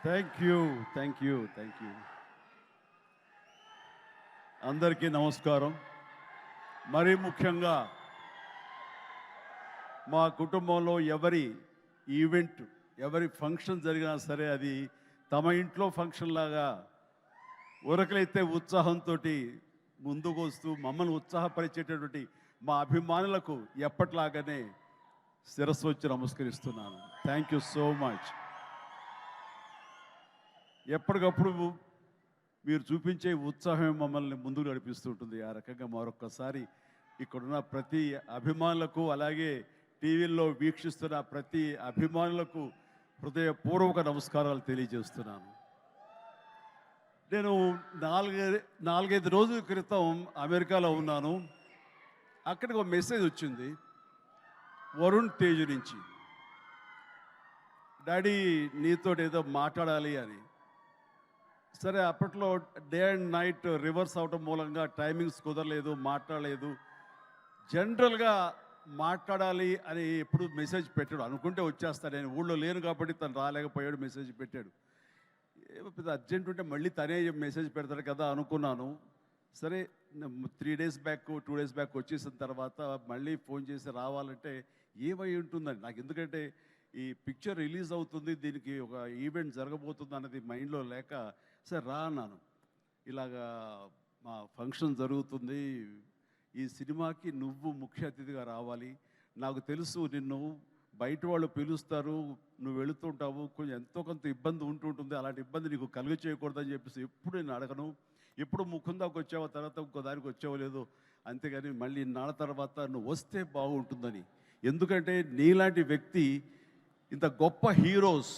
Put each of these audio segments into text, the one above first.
Thank you అందరికీ నమస్కారం. మరీ ముఖ్యంగా మా కుటుంబంలో ఎవరి ఈవెంట్, ఎవరి ఫంక్షన్ జరిగినా సరే అది తమ ఇంట్లో ఫంక్షన్ లాగా ఉరకలైతే ఉత్సాహంతో ముందుకు వస్తూ మమ్మల్ని ఉత్సాహపరిచేటటువంటి మా అభిమానులకు ఎప్పట్లాగానే శిరస్సు వచ్చి నమస్కరిస్తున్నాను. Thank you so much. ఎప్పటికప్పుడు మీరు చూపించే ఉత్సాహం మమ్మల్ని ముందుకు నడిపిస్తుంటుంది. ఆ రకంగా మరొక్కసారి ఇక్కడున్న ప్రతి అభిమానులకు, అలాగే టీవీల్లో వీక్షిస్తున్న ప్రతి అభిమానులకు హృదయపూర్వక నమస్కారాలు తెలియజేస్తున్నాను. నేను నాలుగైదు రోజుల క్రితం అమెరికాలో ఉన్నాను. అక్కడికి ఒక మెసేజ్ వచ్చింది వరుణ్ తేజ్ నుంచి. డాడీ నీతో ఏదో మాట్లాడాలి అని. సరే, అప్పట్లో డే అండ్ నైట్ రివర్స్ అవటం మూలంగా టైమింగ్స్ కుదరలేదు, మాట్లాడలేదు. జనరల్గా మాట్లాడాలి అని ఎప్పుడు మెసేజ్ పెట్టాడు. అనుకుంటే వచ్చేస్తాడు, నేను ఊళ్ళో లేను కాబట్టి తను రాలేకపోయాడు, మెసేజ్ పెట్టాడు. ఏమో పెద్ద అర్జెంట్ ఉంటే మళ్ళీ తనే మెసేజ్ పెడతాడు కదా అనుకున్నాను. సరే, 3 days బ్యాక్ 2 days బ్యాక్ వచ్చేసిన తర్వాత మళ్ళీ ఫోన్ చేసి రావాలంటే ఏమై ఉంటుందండి నాకు. ఎందుకంటే ఈ పిక్చర్ రిలీజ్ అవుతుంది, దీనికి ఒక ఈవెంట్ జరగబోతుంది అన్నది మైండ్లో లేక సరే రా అన్నాను. ఇలాగా మా ఫంక్షన్ జరుగుతుంది, ఈ సినిమాకి నువ్వు ముఖ్య అతిథిగా రావాలి. నాకు తెలుసు నిన్ను బయట వాళ్ళు పిలుస్తారు, నువ్వు వెళుతుంటావు, కొంచెం ఎంతో కొంత ఇబ్బంది ఉంటుంటుంది, అలాంటి ఇబ్బంది నీకు కలుగ చేయకూడదని చెప్పేసి ఎప్పుడు నేను అడగను. ఎప్పుడు ముకుందాకు వచ్చావో, తర్వాత ఇంకో దానికి వచ్చావో లేదో, అంతేగాని మళ్ళీ నాన్న తర్వాత నువ్వు వస్తే బాగుంటుందని. ఎందుకంటే నీలాంటి వ్యక్తి, ఇంత గొప్ప హీరోస్,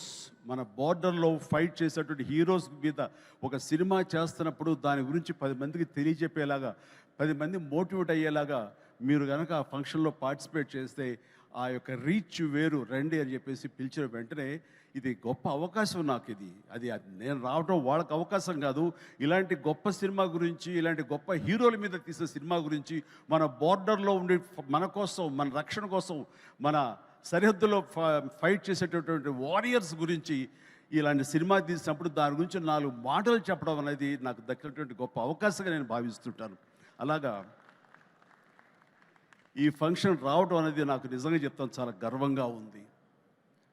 మన బార్డర్లో ఫైట్ చేసేటువంటి హీరోస్ మీద ఒక సినిమా చేస్తున్నప్పుడు దాని గురించి 10 మందికి తెలియజెప్పేలాగా, 10 మంది మోటివేట్ అయ్యేలాగా మీరు కనుక ఆ ఫంక్షన్లో పార్టిసిపేట్ చేస్తే ఆ యొక్క రీచ్ వేరు. రండి అని చెప్పేసి పిలిచిన వెంటనే ఇది గొప్ప అవకాశం నాకు. అది నేను రావడం వాళ్ళకి అవకాశం కాదు. ఇలాంటి గొప్ప సినిమా గురించి, ఇలాంటి గొప్ప హీరోల మీద తీసిన సినిమా గురించి, మన బార్డర్లో ఉండే మన కోసం, మన రక్షణ కోసం, మన సరిహద్దులో ఫైట్ చేసేటటువంటి వారియర్స్ గురించి ఇలాంటి సినిమా తీసినప్పుడు దాని గురించి 4 మాటలు చెప్పడం అనేది నాకు దక్కినటువంటి గొప్ప అవకాశంగా నేను భావిస్తుంటాను. అలాగా ఈ ఫంక్షన్ రావడం అనేది నాకు నిజంగా చెప్తాను చాలా గర్వంగా ఉంది.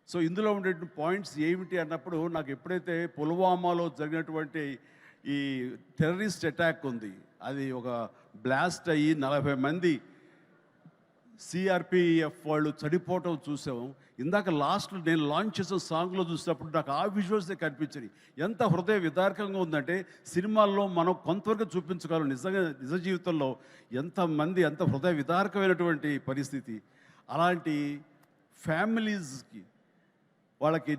సో ఇందులో ఉండే పాయింట్స్ ఏమిటి అన్నప్పుడు, నాకు ఎప్పుడైతే పుల్వామాలో జరిగినటువంటి ఈ టెర్రరిస్ట్ అటాక్ ఉంది, అది ఒక బ్లాస్ట్ అయ్యి 40 మంది సిఆర్పిఎఫ్ వాళ్ళు చనిపోవటం చూసాము. ఇందాక లాస్ట్లో నేను లాంచ్ చేసిన సాంగ్లో చూసినప్పుడు నాకు ఆ విజువల్సే కనిపించాయి. ఎంత హృదయ విదారకంగా ఉందంటే, సినిమాల్లో మనం కొంతవరకు చూపించగలం, నిజంగా నిజ జీవితంలో ఎంతమంది ఎంత హృదయ విదారకమైనటువంటి పరిస్థితి. అలాంటి ఫ్యామిలీస్కి, వాళ్ళకి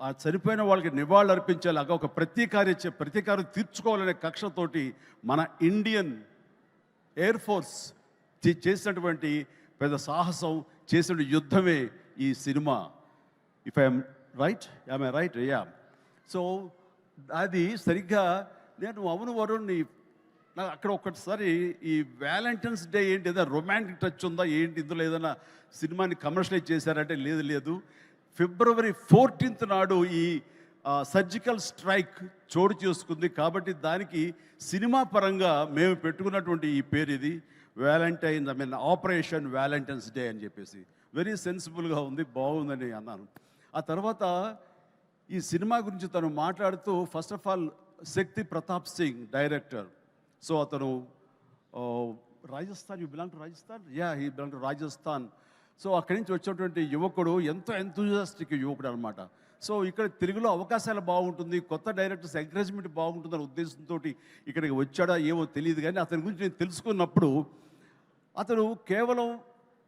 ఆ చనిపోయిన వాళ్ళకి నివాళులు అర్పించేలాగా ఒక ప్రతీకారం తీర్చుకోవాలనే కక్షతోటి మన ఇండియన్ ఎయిర్ ఫోర్స్ చేసినటువంటి పెద్ద సాహసం, చేసిన యుద్ధమే ఈ cinema. If I'm right yeah. So అది సరిగ్గా నేను అవును వరుణ్, నాకు అక్కడ ఒక్కసారి ఈ వ్యాలంటైన్స్ డే ఏంటి, ఏదైనా రొమాంటిక్ టచ్ ఉందా ఏంటి, ఇందులో ఏదైనా సినిమాని కమర్షియలైజ్ చేశారంటే లేదు. February 14th నాడు ఈ సర్జికల్ స్ట్రైక్ చోటు చేసుకుంది. కాబట్టి దానికి సినిమా పరంగా మేము పెట్టుకున్నటువంటి ఈ పేరు ఇది ఆపరేషన్ వ్యాలంటైన్స్ డే అని చెప్పేసి. వెరీ సెన్సిబుల్గా ఉంది, బాగుందని అన్నాను. ఆ తర్వాత ఈ సినిమా గురించి తను మాట్లాడుతూ, first of all Shakti Pratap Singh director. So అతను Rajasthan, you belong to Rajasthan? Yeah, he belong to Rajasthan. So అక్కడి నుంచి వచ్చినటువంటి యువకుడు, ఎంతో ఎంతూజియాస్టిక్ యువకుడు అనమాట. సో ఇక్కడ తెలుగులో అవకాశాలు బాగుంటుంది, కొత్త డైరెక్టర్స్ ఎంకరేజ్మెంట్ బాగుంటుందనే ఉద్దేశంతో ఇక్కడికి వచ్చాడా ఏమో తెలియదు. కానీ అతని గురించి నేను తెలుసుకున్నప్పుడు, అతను కేవలం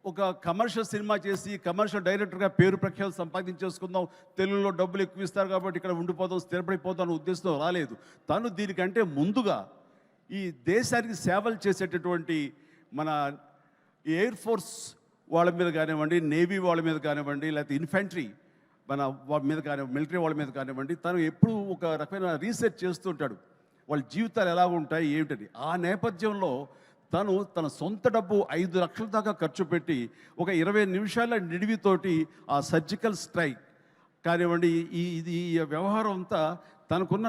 ఒక కమర్షియల్ సినిమా చేసి కమర్షియల్ డైరెక్టర్గా పేరు ప్రఖ్యాలు సంపాదించేసుకుందాం, తెలుగులో డబ్బులు ఎక్కువ ఇస్తారు కాబట్టి ఇక్కడ ఉండిపోదాం, స్థిరపడిపోదాం అనే ఉద్దేశంతో రాలేదు. తను దీనికంటే ముందుగా ఈ దేశానికి సేవలు చేసేటటువంటి మన ఎయిర్ ఫోర్స్ వాళ్ళ మీద కానివ్వండి, నేవీ వాళ్ళ మీద కానివ్వండి, లేకపోతే ఇన్ఫెంట్రీ మన వాళ్ళ మీద కానివ్వండి, మిలిటరీ వాళ్ళ మీద కానివ్వండి, తను ఎప్పుడు ఒక రకమైన రీసెర్చ్ చేస్తుంటాడు, వాళ్ళ జీవితాలు ఎలా ఉంటాయి ఏమిటని. ఆ నేపథ్యంలో తను తన సొంత డబ్బు 5 లక్షల దాకా ఖర్చు పెట్టి ఒక 20 నిమిషాల నిడివితోటి ఆ సర్జికల్ స్ట్రైక్ కానివ్వండి, ఈ వ్యవహారం అంతా తనకున్న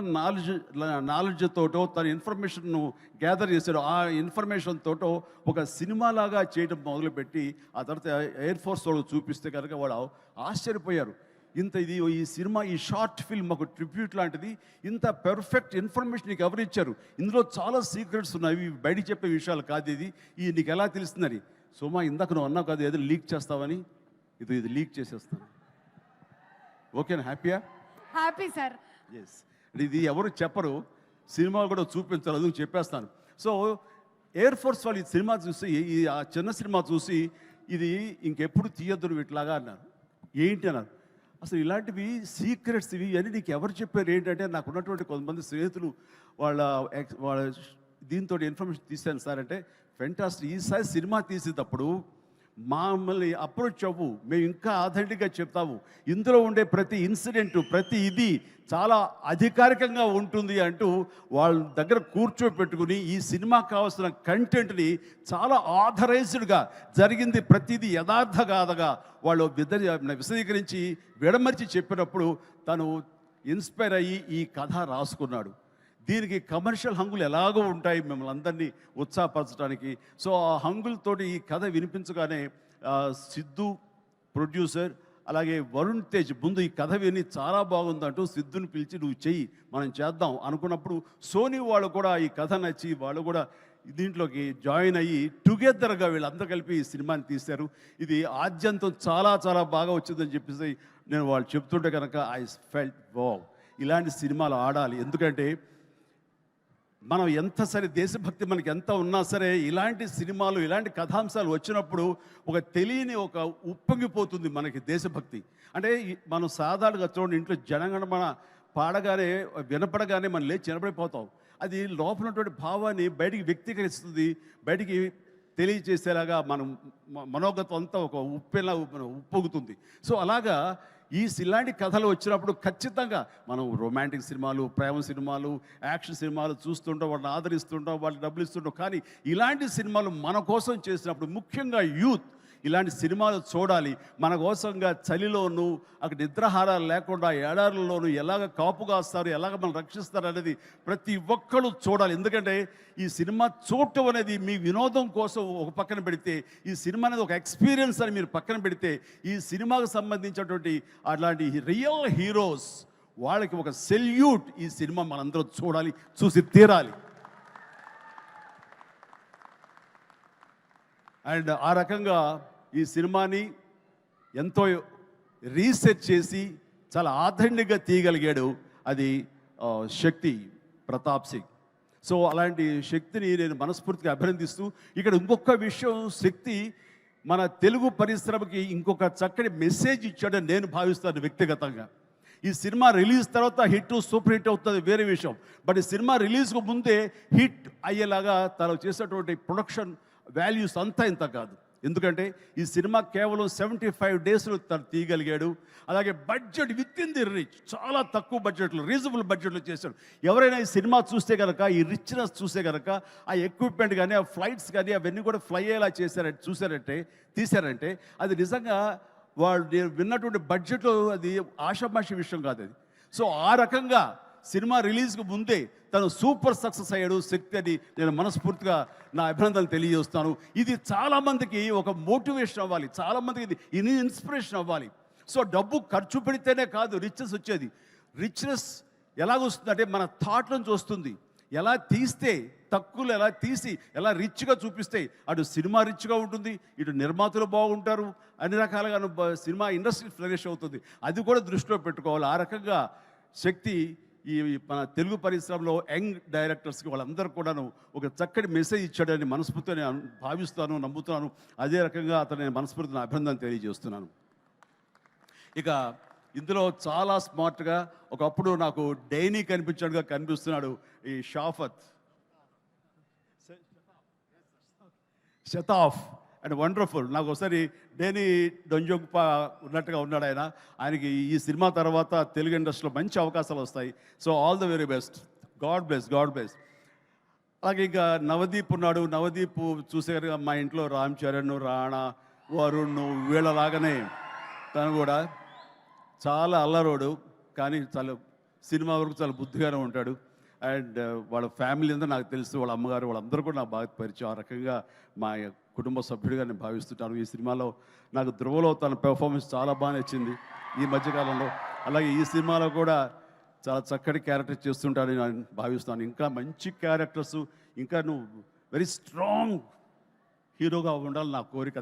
నాలెడ్జ్ తోటో తన ఇన్ఫర్మేషన్ను గ్యాదర్ చేశాడు. ఆ ఇన్ఫర్మేషన్ తోటో ఒక సినిమాలాగా చేయడం మొదలుపెట్టి ఆ తర్వాత ఎయిర్ ఫోర్స్ వాళ్ళు చూపిస్తే కనుక వాళ్ళు ఆశ్చర్యపోయారు. ఈ సినిమా, ఈ షార్ట్ ఫిల్మ్ ఒక ట్రిబ్యూట్ లాంటిది, ఇంత పెర్ఫెక్ట్ ఇన్ఫర్మేషన్ నీకు ఎవరు ఇచ్చారు, ఇందులో చాలా సీక్రెట్స్ ఉన్నాయి, బయటికి చెప్పే విషయాలు కాదు, ఇది నీకు ఎలా తెలుస్తుందని. సోమా, ఇందాక నువ్వు అన్నావు కాదు ఏదో లీక్ చేస్తావని, ఇది లీక్ చేసేస్తాను. ఓకేనా? హ్యాపీయా? Happy sir. ఎస్, ఇది ఎవరు చెప్పరు, సినిమా కూడా చూపించారు, అది చెప్పేస్తాను. సో ఎయిర్ ఫోర్స్ వాళ్ళు ఈ సినిమా చూసి, ఆ చిన్న సినిమా చూసి ఇది ఇంకెప్పుడు తీయొద్దు వీటిలాగా అన్నారు. ఏంటి అన్నారు. అసలు ఇలాంటివి సీక్రెట్స్ ఇవన్నీ నీకు ఎవరు చెప్పారు ఏంటంటే, నాకు ఉన్నటువంటి కొంతమంది స్నేహితులు వాళ్ళ దీంతో ఇన్ఫర్మేషన్ తీశాను సార్ అంటే, ఫెంటాస్టిక్, ఈసారి సినిమా తీసేటప్పుడు మమ్మల్ని అప్రోచ్ అవ్వు, మేము ఇంకా ఆథెంటిక్గా చెప్తాము, ఇందులో ఉండే ప్రతి ఇన్సిడెంట్, ప్రతి ఇది చాలా అధికారికంగా ఉంటుంది అంటూ వాళ్ళ దగ్గర కూర్చోపెట్టుకుని ఈ సినిమాకు కావాల్సిన కంటెంట్ని చాలా ఆథరైజ్డ్గా జరిగింది ప్రతిదీ యథార్థగాథగా వాళ్ళు విశదీకరించి విడమర్చి చెప్పినప్పుడు తను ఇన్స్పైర్ అయ్యి ఈ కథ రాసుకున్నాడు. దీనికి కమర్షియల్ హంగులు ఎలాగో ఉంటాయి మిమ్మల్ని అందరినీ ఉత్సాహపరచడానికి. సో ఆ హంగులతోటి ఈ కథ వినిపించగానే సిద్ధు ప్రొడ్యూసర్, అలాగే వరుణ్ తేజ్ ముందు ఈ కథ విని చాలా బాగుందంటూ సిద్ధుని పిలిచి నువ్వు చెయ్యి, మనం చేద్దాం అనుకున్నప్పుడు సోనీ వాళ్ళు కూడా ఈ కథ నచ్చి వాళ్ళు కూడా దీంట్లోకి జాయిన్ అయ్యి టుగెదర్గా వీళ్ళందరూ కలిపి ఈ సినిమాని తీశారు. ఇది ఆద్యంతం చాలా చాలా బాగా వచ్చిందని చెప్పేసి నేను వాళ్ళు చెప్తుంటే కనుక ఐ ఫెల్ట్ వావ్, ఇలాంటి సినిమాలు ఆడాలి. ఎందుకంటే మనం ఎంత సరే దేశభక్తి మనకి ఎంత ఉన్నా సరే ఇలాంటి సినిమాలు, ఇలాంటి కథాంశాలు వచ్చినప్పుడు ఒక తెలియని ఒక ఉప్పొంగిపోతుంది మనకి దేశభక్తి. అంటే మనం సాధారణంగా చూడండి, ఇంట్లో జనగణమన పాడగానే వినపడగానే మనం లేచి నిలబడిపోతాం. అది లోపల ఉన్నటువంటి భావాన్ని బయటికి వ్యక్తీకరిస్తుంది, బయటికి తెలియజేసేలాగా మనం మనోగతం అంతా ఒక ఉప్పొంగుతుంది. సో అలాగా ఇలాంటి కథలు వచ్చినప్పుడు ఖచ్చితంగా మనం రొమాంటిక్ సినిమాలు, ప్రేమ సినిమాలు, యాక్షన్ సినిమాలు చూస్తుంటాం, వాళ్ళని ఆదరిస్తుంటాం, వాళ్ళకి డబ్బులు ఇస్తుంటాం. కానీ ఇలాంటి సినిమాలు మన కోసం చేసినప్పుడు, ముఖ్యంగా యూత్ ఇలాంటి సినిమాలు చూడాలి. మన కోసంగా చలిలోనూ అక్కడ నిద్రాహారాలు లేకుండా ఏడారుల్లోనూ ఎలాగ కాపు కాస్తారు, ఎలాగ మనం రక్షిస్తారు అనేది ప్రతి ఒక్కరు చూడాలి. ఎందుకంటే ఈ సినిమా చూడటం అనేది మీ వినోదం కోసం ఒక పక్కన పెడితే, ఈ సినిమా అనేది ఒక ఎక్స్పీరియన్స్ అని మీరు పక్కన పెడితే, ఈ సినిమాకు సంబంధించినటువంటి అలాంటి రియల్ హీరోస్ వాళ్ళకి ఒక సెల్యూట్. ఈ సినిమా మనందరూ చూడాలి, చూసి తీరాలి. అండ్ ఆ రకంగా ఈ సినిమాని ఎంతో రీసెర్చ్ చేసి చాలా ఆథెంటిక్గా తీయగలిగాడు అది శక్తి ప్రతాప్ సింగ్. సో అలాంటి శక్తిని నేను మనస్ఫూర్తిగా అభినందిస్తూ, ఇక్కడ ఇంకొక విషయం, శక్తి మన తెలుగు పరిశ్రమకి ఇంకొక చక్కటి మెసేజ్ ఇచ్చాడని నేను భావిస్తాను వ్యక్తిగతంగా. ఈ సినిమా రిలీజ్ తర్వాత హిట్, సూపర్ హిట్ అవుతుంది వేరే విషయం. బట్ ఈ సినిమా రిలీజ్కు ముందే హిట్ అయ్యేలాగా తను చేసేటువంటి ప్రొడక్షన్ వాల్యూస్ అంతా ఇంత కాదు. ఎందుకంటే ఈ సినిమా కేవలం 75 డేస్లో తను తీయగలిగాడు. అలాగే budget with in the rich, చాలా తక్కువ బడ్జెట్లో, రీజనబుల్ బడ్జెట్లో చేశాడు. ఎవరైనా ఈ సినిమా చూస్తే కనుక, ఈ రిచ్నెస్ చూస్తే కనుక, ఆ ఎక్విప్మెంట్ కానీ, ఆ ఫ్లైట్స్ కానీ అవన్నీ కూడా ఫ్లై అయ్యేలా తీశారంటే అది నిజంగా వాళ్ళు విన్నటువంటి బడ్జెట్లో అది ఆషామాషి విషయం కాదు అది. సో ఆ రకంగా సినిమా రిలీజ్కి ముందే తను సూపర్ సక్సెస్ అయ్యాడు శక్తి అని నేను మనస్ఫూర్తిగా నా అభినందనలు తెలియజేస్తాను. ఇది చాలామందికి ఒక మోటివేషన్ అవ్వాలి, చాలామందికి ఇది ఇన్స్పిరేషన్ అవ్వాలి. సో డబ్బు ఖర్చు పెడితేనే కాదు రిచ్నెస్ వచ్చేది. రిచ్నెస్ ఎలాగొస్తుందంటే మన థాట్ నుంచి వస్తుంది. ఎలా తీస్తే, తక్కువలో ఎలా తీసి ఎలా రిచ్గా చూపిస్తే అటు సినిమా రిచ్గా ఉంటుంది, ఇటు నిర్మాతలు బాగుంటారు, అన్ని రకాలుగా సినిమా ఇండస్ట్రీ ఫ్లరిష్ అవుతుంది. అది కూడా దృష్టిలో పెట్టుకోవాలి. ఆ రకంగా శక్తి ఈ మన తెలుగు పరిశ్రమలో యంగ్ డైరెక్టర్స్కి వాళ్ళందరూ కూడాను ఒక చక్కటి మెసేజ్ ఇచ్చాడని మనస్ఫూర్తిగా నేను భావిస్తాను, నమ్ముతున్నాను. అదే రకంగా అతను నేను మనస్ఫూర్తిని అభినందన తెలియజేస్తున్నాను. ఇక ఇందులో చాలా స్మార్ట్గా ఒకప్పుడు నాకు డైనీ కనిపించాడుగా కనిపిస్తున్నాడు ఈ షతాఫ్ అండ్ వండర్ఫుల్. నాకు ఒకసారి డేనీ డొంజోగ్పా ఉన్నట్టుగా ఉన్నాడు ఆయన. ఆయనకి ఈ సినిమా తర్వాత తెలుగు ఇండస్ట్రీలో మంచి అవకాశాలు వస్తాయి. So all the very best. God bless. అలాగే ఇంకా నవదీప్ ఉన్నాడు. నవదీప్ చూసేగా మా ఇంట్లో రామ్ చరణ్, రాణా, వరుణ్ వీళ్ళలాగానే తను కూడా చాలా అల్లరోడు, కానీ చాలా సినిమా వరకు చాలా బుద్ధిగానే ఉంటాడు. అండ్ వాళ్ళ ఫ్యామిలీ అంతా నాకు తెలుసు, వాళ్ళ అమ్మగారు వాళ్ళందరూ కూడా నాకు బాగా పరిచయం. ఆ రకంగా మా కుటుంబ సభ్యుడిగా నేను భావిస్తుంటాను. ఈ సినిమాలో నాకు ధ్రువలో తన పెర్ఫార్మెన్స్ చాలా బాగా నచ్చింది ఈ మధ్యకాలంలో. అలాగే ఈ సినిమాలో కూడా చాలా చక్కటి క్యారెక్టర్ చేస్తుంటానని నేను భావిస్తున్నాను. ఇంకా మంచి క్యారెక్టర్స్, ఇంకా నువ్వు వెరీ స్ట్రాంగ్ హీరోగా ఉండాలి నా కోరిక.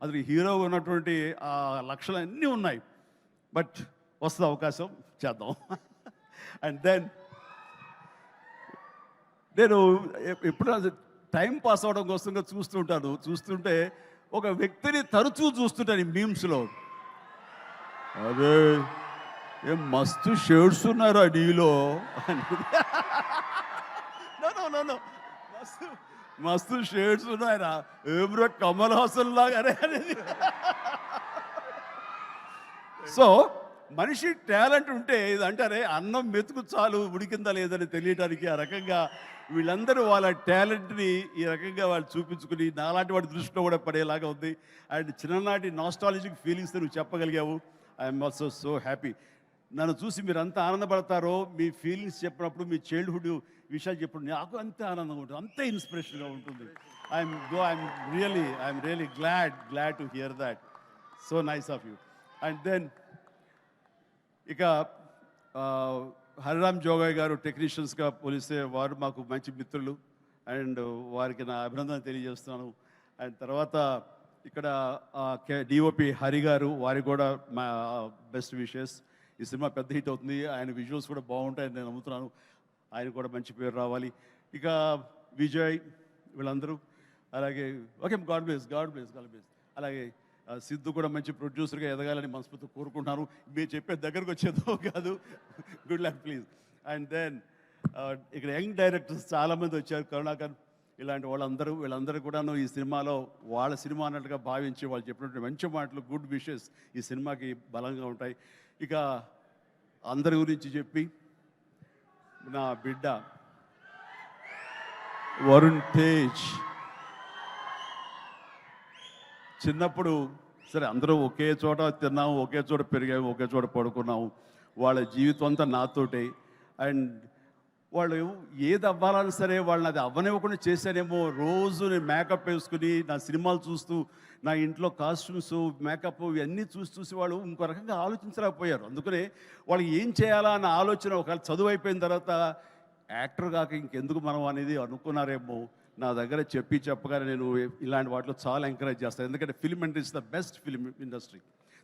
అసలు హీరోగా ఉన్నటువంటి ఆ లక్షణాలు అన్నీ ఉన్నాయి. బట్ వస్తుంది అవకాశం, చేద్దాం. అండ్ దెన్ నేను ఎప్పుడు టైం పాస్ అవడం కోసంగా చూస్తుంటే ఒక వ్యక్తిని తరచూ చూస్తుంటాను ఈ మీమ్స్లో. అదే ఏం మస్తు షేడ్స్ ఉన్నారా నీలో అని. మస్తు షేడ్స్ ఉన్నాయరా, ఏమ్రో కమల్ హాసన్ లాగానే అనేది. సో మనిషి టాలెంట్ ఉంటే ఇది అంటారే, అన్నం మెతుకు చాలు ఉడికిందా లేదని తెలియటానికి. ఆ రకంగా వీళ్ళందరూ వాళ్ళ టాలెంట్ని ఈ రకంగా వాళ్ళు చూపించుకుని నాలాంటి వాడి దృష్టిలో కూడా పడేలాగా ఉంది. అండ్ చిన్ననాటి నాస్టాలజిక్ ఫీలింగ్స్ నువ్వు చెప్పగలిగావు. I'm also so happy. నన్ను చూసి మీరు అంత ఆనందపడతారో, మీ ఫీలింగ్స్ చెప్పినప్పుడు, మీ చైల్డ్హుడ్ విషయాలు చెప్పినప్పుడు నాకు అంతే ఆనందంగా ఉంటుంది, అంతే ఇన్స్పిరేషన్గా ఉంటుంది. I'm really glad to hear that. So nice of you. And then ఇక హరిరామ్ జోగయ్య గారు టెక్నీషియన్స్గా పోలిస్తే వారు మాకు మంచి మిత్రులు. అండ్ వారికి నా అభినందన తెలియజేస్తున్నాను. అండ్ తర్వాత ఇక్కడ డిఓపి హరి గారు, వారికి కూడా మా బెస్ట్ విషెస్. ఈ సినిమా పెద్ద హిట్ అవుతుంది, ఆయన విజువల్స్ కూడా బాగుంటాయని నేను నమ్ముతున్నాను. ఆయన కూడా మంచి పేరు రావాలి. ఇక విజయ్ వీళ్ళందరూ, అలాగే ఓకే, గాడ్ బ్లెస్. అలాగే సిద్ధు కూడా మంచి ప్రొడ్యూసర్గా ఎదగాలని మనస్ఫూర్తి కోరుకుంటున్నాను. మీరు చెప్పే దగ్గరకు వచ్చేదో కాదు. Good luck please. And then ఇక్కడ యంగ్ డైరెక్టర్స్ చాలామంది వచ్చారు, కరుణాకర్ ఇలాంటి వీళ్ళందరూ కూడాను ఈ సినిమాలో వాళ్ళ సినిమా అన్నట్టుగా భావించి వాళ్ళు చెప్పినటువంటి మంచి మాటలు, గుడ్ విషెస్ ఈ సినిమాకి బలంగా ఉంటాయి. ఇక అందరి గురించి చెప్పి, నా బిడ్డ వరుణ్ తేజ్ చిన్నప్పుడు సరే అందరూ ఒకే చోట తిన్నాము, ఒకే చోట పెరిగాము, ఒకే చోట పడుకున్నాము. వాళ్ళ జీవితం అంతా నాతోటే. అండ్ వాళ్ళు ఏది అవ్వాలన్నా సరే వాళ్ళని అది అవ్వనివ్వకుండా చేశానేమో. రోజు నేను మేకప్ వేసుకుని నా సినిమాలు చూస్తూ, నా ఇంట్లో కాస్ట్యూమ్స్, మేకప్ ఇవన్నీ చూసి వాళ్ళు ఇంకో రకంగా ఆలోచించలేకపోయారు. అందుకనే వాళ్ళకి ఏం చేయాలా అన్న ఆలోచన ఒకవేళ చదువు అయిపోయిన తర్వాత యాక్టర్ కాక ఇంకెందుకు మనం అనేది అనుకున్నారేమో. నా దగ్గర చెప్పగానే నేను ఇలాంటి వాటిలో చాలా ఎంకరేజ్ చేస్తాను. ఎందుకంటే film industry the best film industry.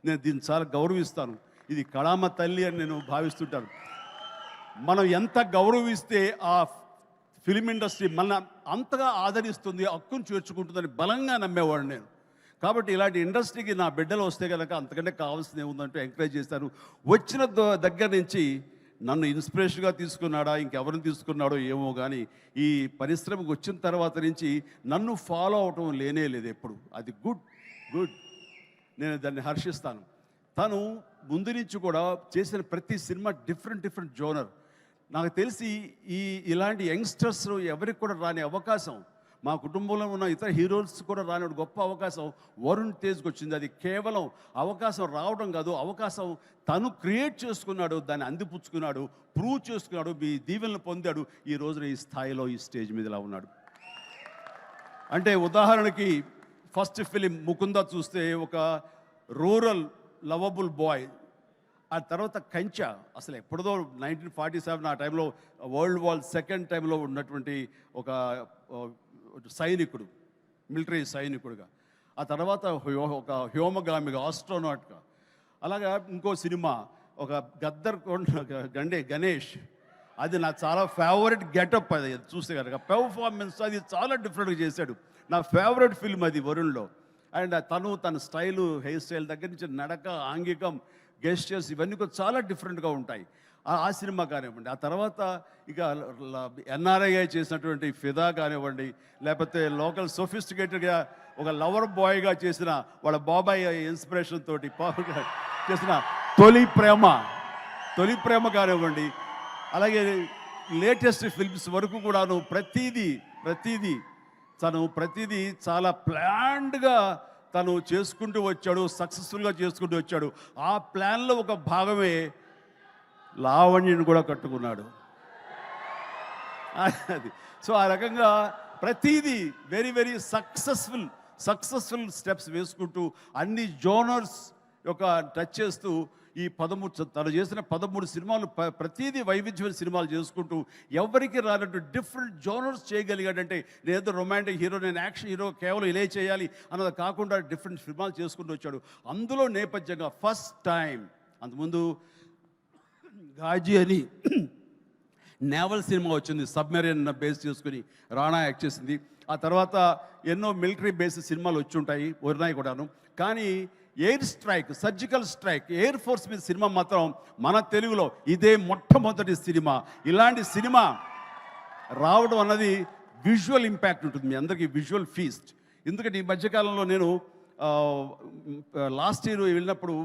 నేను దీన్ని చాలా గౌరవిస్తాను. ఇది కళామ తల్లి అని నేను భావిస్తుంటాను. మనం ఎంత గౌరవిస్తే ఆ ఫిల్మ్ ఇండస్ట్రీ మన అంతగా ఆదరిస్తుంది, హక్కును చేర్చుకుంటుందని బలంగా నమ్మేవాడు నేను. కాబట్టి ఇలాంటి ఇండస్ట్రీకి నా బిడ్డలు వస్తే కనుక అంతకంటే కావాల్సింది ఏముందంటూ ఎంకరేజ్ చేస్తాను. వచ్చిన దగ్గర నుంచి నన్ను ఇన్స్పిరేషన్గా తీసుకున్నాడా, ఇంకెవరిని తీసుకున్నాడో ఏమో, కానీ ఈ పరిశ్రమకు వచ్చిన తర్వాత నుంచి నన్ను ఫాలో అవటం లేదు ఎప్పుడు. అది గుడ్. నేను దాన్ని హర్షిస్తాను. తను ముందు నుంచి కూడా చేసిన ప్రతి సినిమా డిఫరెంట్ జోనర్. నాకు తెలిసి ఇలాంటి యంగ్స్టర్స్ ఎవరికి కూడా రాని అవకాశం, మా కుటుంబంలో ఉన్న ఇతర హీరోస్ కూడా రాని గొప్ప అవకాశం వరుణ్ తేజ్కి వచ్చింది. అది కేవలం అవకాశం రావడం కాదు, అవకాశం తను క్రియేట్ చేసుకున్నాడు, దాన్ని అందిపుచ్చుకున్నాడు, ప్రూవ్ చేసుకున్నాడు, మీ దీవెనలు పొందాడు. ఈ రోజున ఈ స్థాయిలో ఈ స్టేజ్ మీద ఇలా ఉన్నాడు. అంటే ఉదాహరణకి ఫస్ట్ ఫిలిం ముకుంద చూస్తే ఒక రూరల్ లవబుల్ బాయ్. ఆ తర్వాత కంచా, అసలు ఎప్పుడుదో 1947 ఆ టైంలో వరల్డ్ వార్ సెకండ్ టైంలో ఉన్నటువంటి ఒక సైనికుడు, మిలిటరీ సైనికుడుగా. ఆ తర్వాత ఒక హ్యోమగామిగా, ఆస్ట్రోనాట్గా. అలాగా ఇంకో సినిమా ఒక గద్దర్ గణేష్, అది నాకు చాలా ఫేవరెట్ గెటప్. అది చూస్తే కనుక పెర్ఫార్మెన్స్ అది చాలా డిఫరెంట్గా చేశాడు. నా ఫేవరెట్ ఫిల్మ్ అది వరుణ్లో. అండ్ తన స్టైలు, హెయిర్ స్టైల్ దగ్గర నుంచి నడక, ఆంగికం, గెస్టర్స్ ఇవన్నీ కూడా చాలా డిఫరెంట్గా ఉంటాయి. ఆ సినిమా కానివ్వండి. ఆ తర్వాత ఇక ఎన్ఆర్ఐ చేసినటువంటి ఫిదా కానివ్వండి, లేకపోతే లోకల్ సోఫిస్టికేటెడ్గా ఒక లవర్ బాయ్గా చేసిన వాళ్ళ బాబాయ్ ఇన్స్పిరేషన్ తోటి చేసిన తొలి ప్రేమ కానివ్వండి. అలాగే లేటెస్ట్ ఫిల్మ్స్ వరకు కూడాను ప్రతిదీ చాలా ప్లాన్డ్గా తను చేసుకుంటూ వచ్చాడు, సక్సెస్ఫుల్గా చేసుకుంటూ వచ్చాడు. ఆ ప్లాన్లో ఒక భాగమే లావణ్యను కూడా కట్టుకున్నాడు. అది సో ఆ రకంగా ప్రతిదీ వెరీ వెరీ సక్సెస్ఫుల్ స్టెప్స్ వేసుకుంటూ అన్ని జోనర్స్ యొక్క టచ్ చేస్తూ ఈ 13 తను చేసిన 13 సినిమాలు ప్రతిదీ వైవిధ్యమైన సినిమాలు చేసుకుంటూ ఎవరికి రానట్టు డిఫరెంట్ జోనర్స్ చేయగలిగాడంటే నేనేదో రొమాంటిక్ హీరో, నేను యాక్షన్ హీరో, కేవలం ఇలా చేయాలి అన్నది కాకుండా డిఫరెంట్ సినిమాలు చేసుకుంటూ వచ్చాడు. అందులో నేపథ్యంగా ఫస్ట్ టైం అంతకుముందు గాజీ అని నేవల్ సినిమా వచ్చింది, సబ్మెరీన్ బేస్ చేసుకుని రాణా యాక్ట్ చేసింది. ఆ తర్వాత ఎన్నో మిలిటరీ బేస్ సినిమాలు వచ్చి ఉంటాయి, ఉన్నాయి కూడాను. కానీ air strike, surgical strike, air force మీద సినిమా మాత్రం మన తెలుగులో ఇదే మొట్టమొదటి సినిమా. ఇలాంటి సినిమా రావడం అన్నది విజువల్ ఇంపాక్ట్ ఉంటుంది, మీ అందరికీ విజువల్ ఫీస్ట్. ఎందుకంటే ఈ మధ్యకాలంలో నేను లాస్ట్ ఇయర్ వెళ్ళినప్పుడు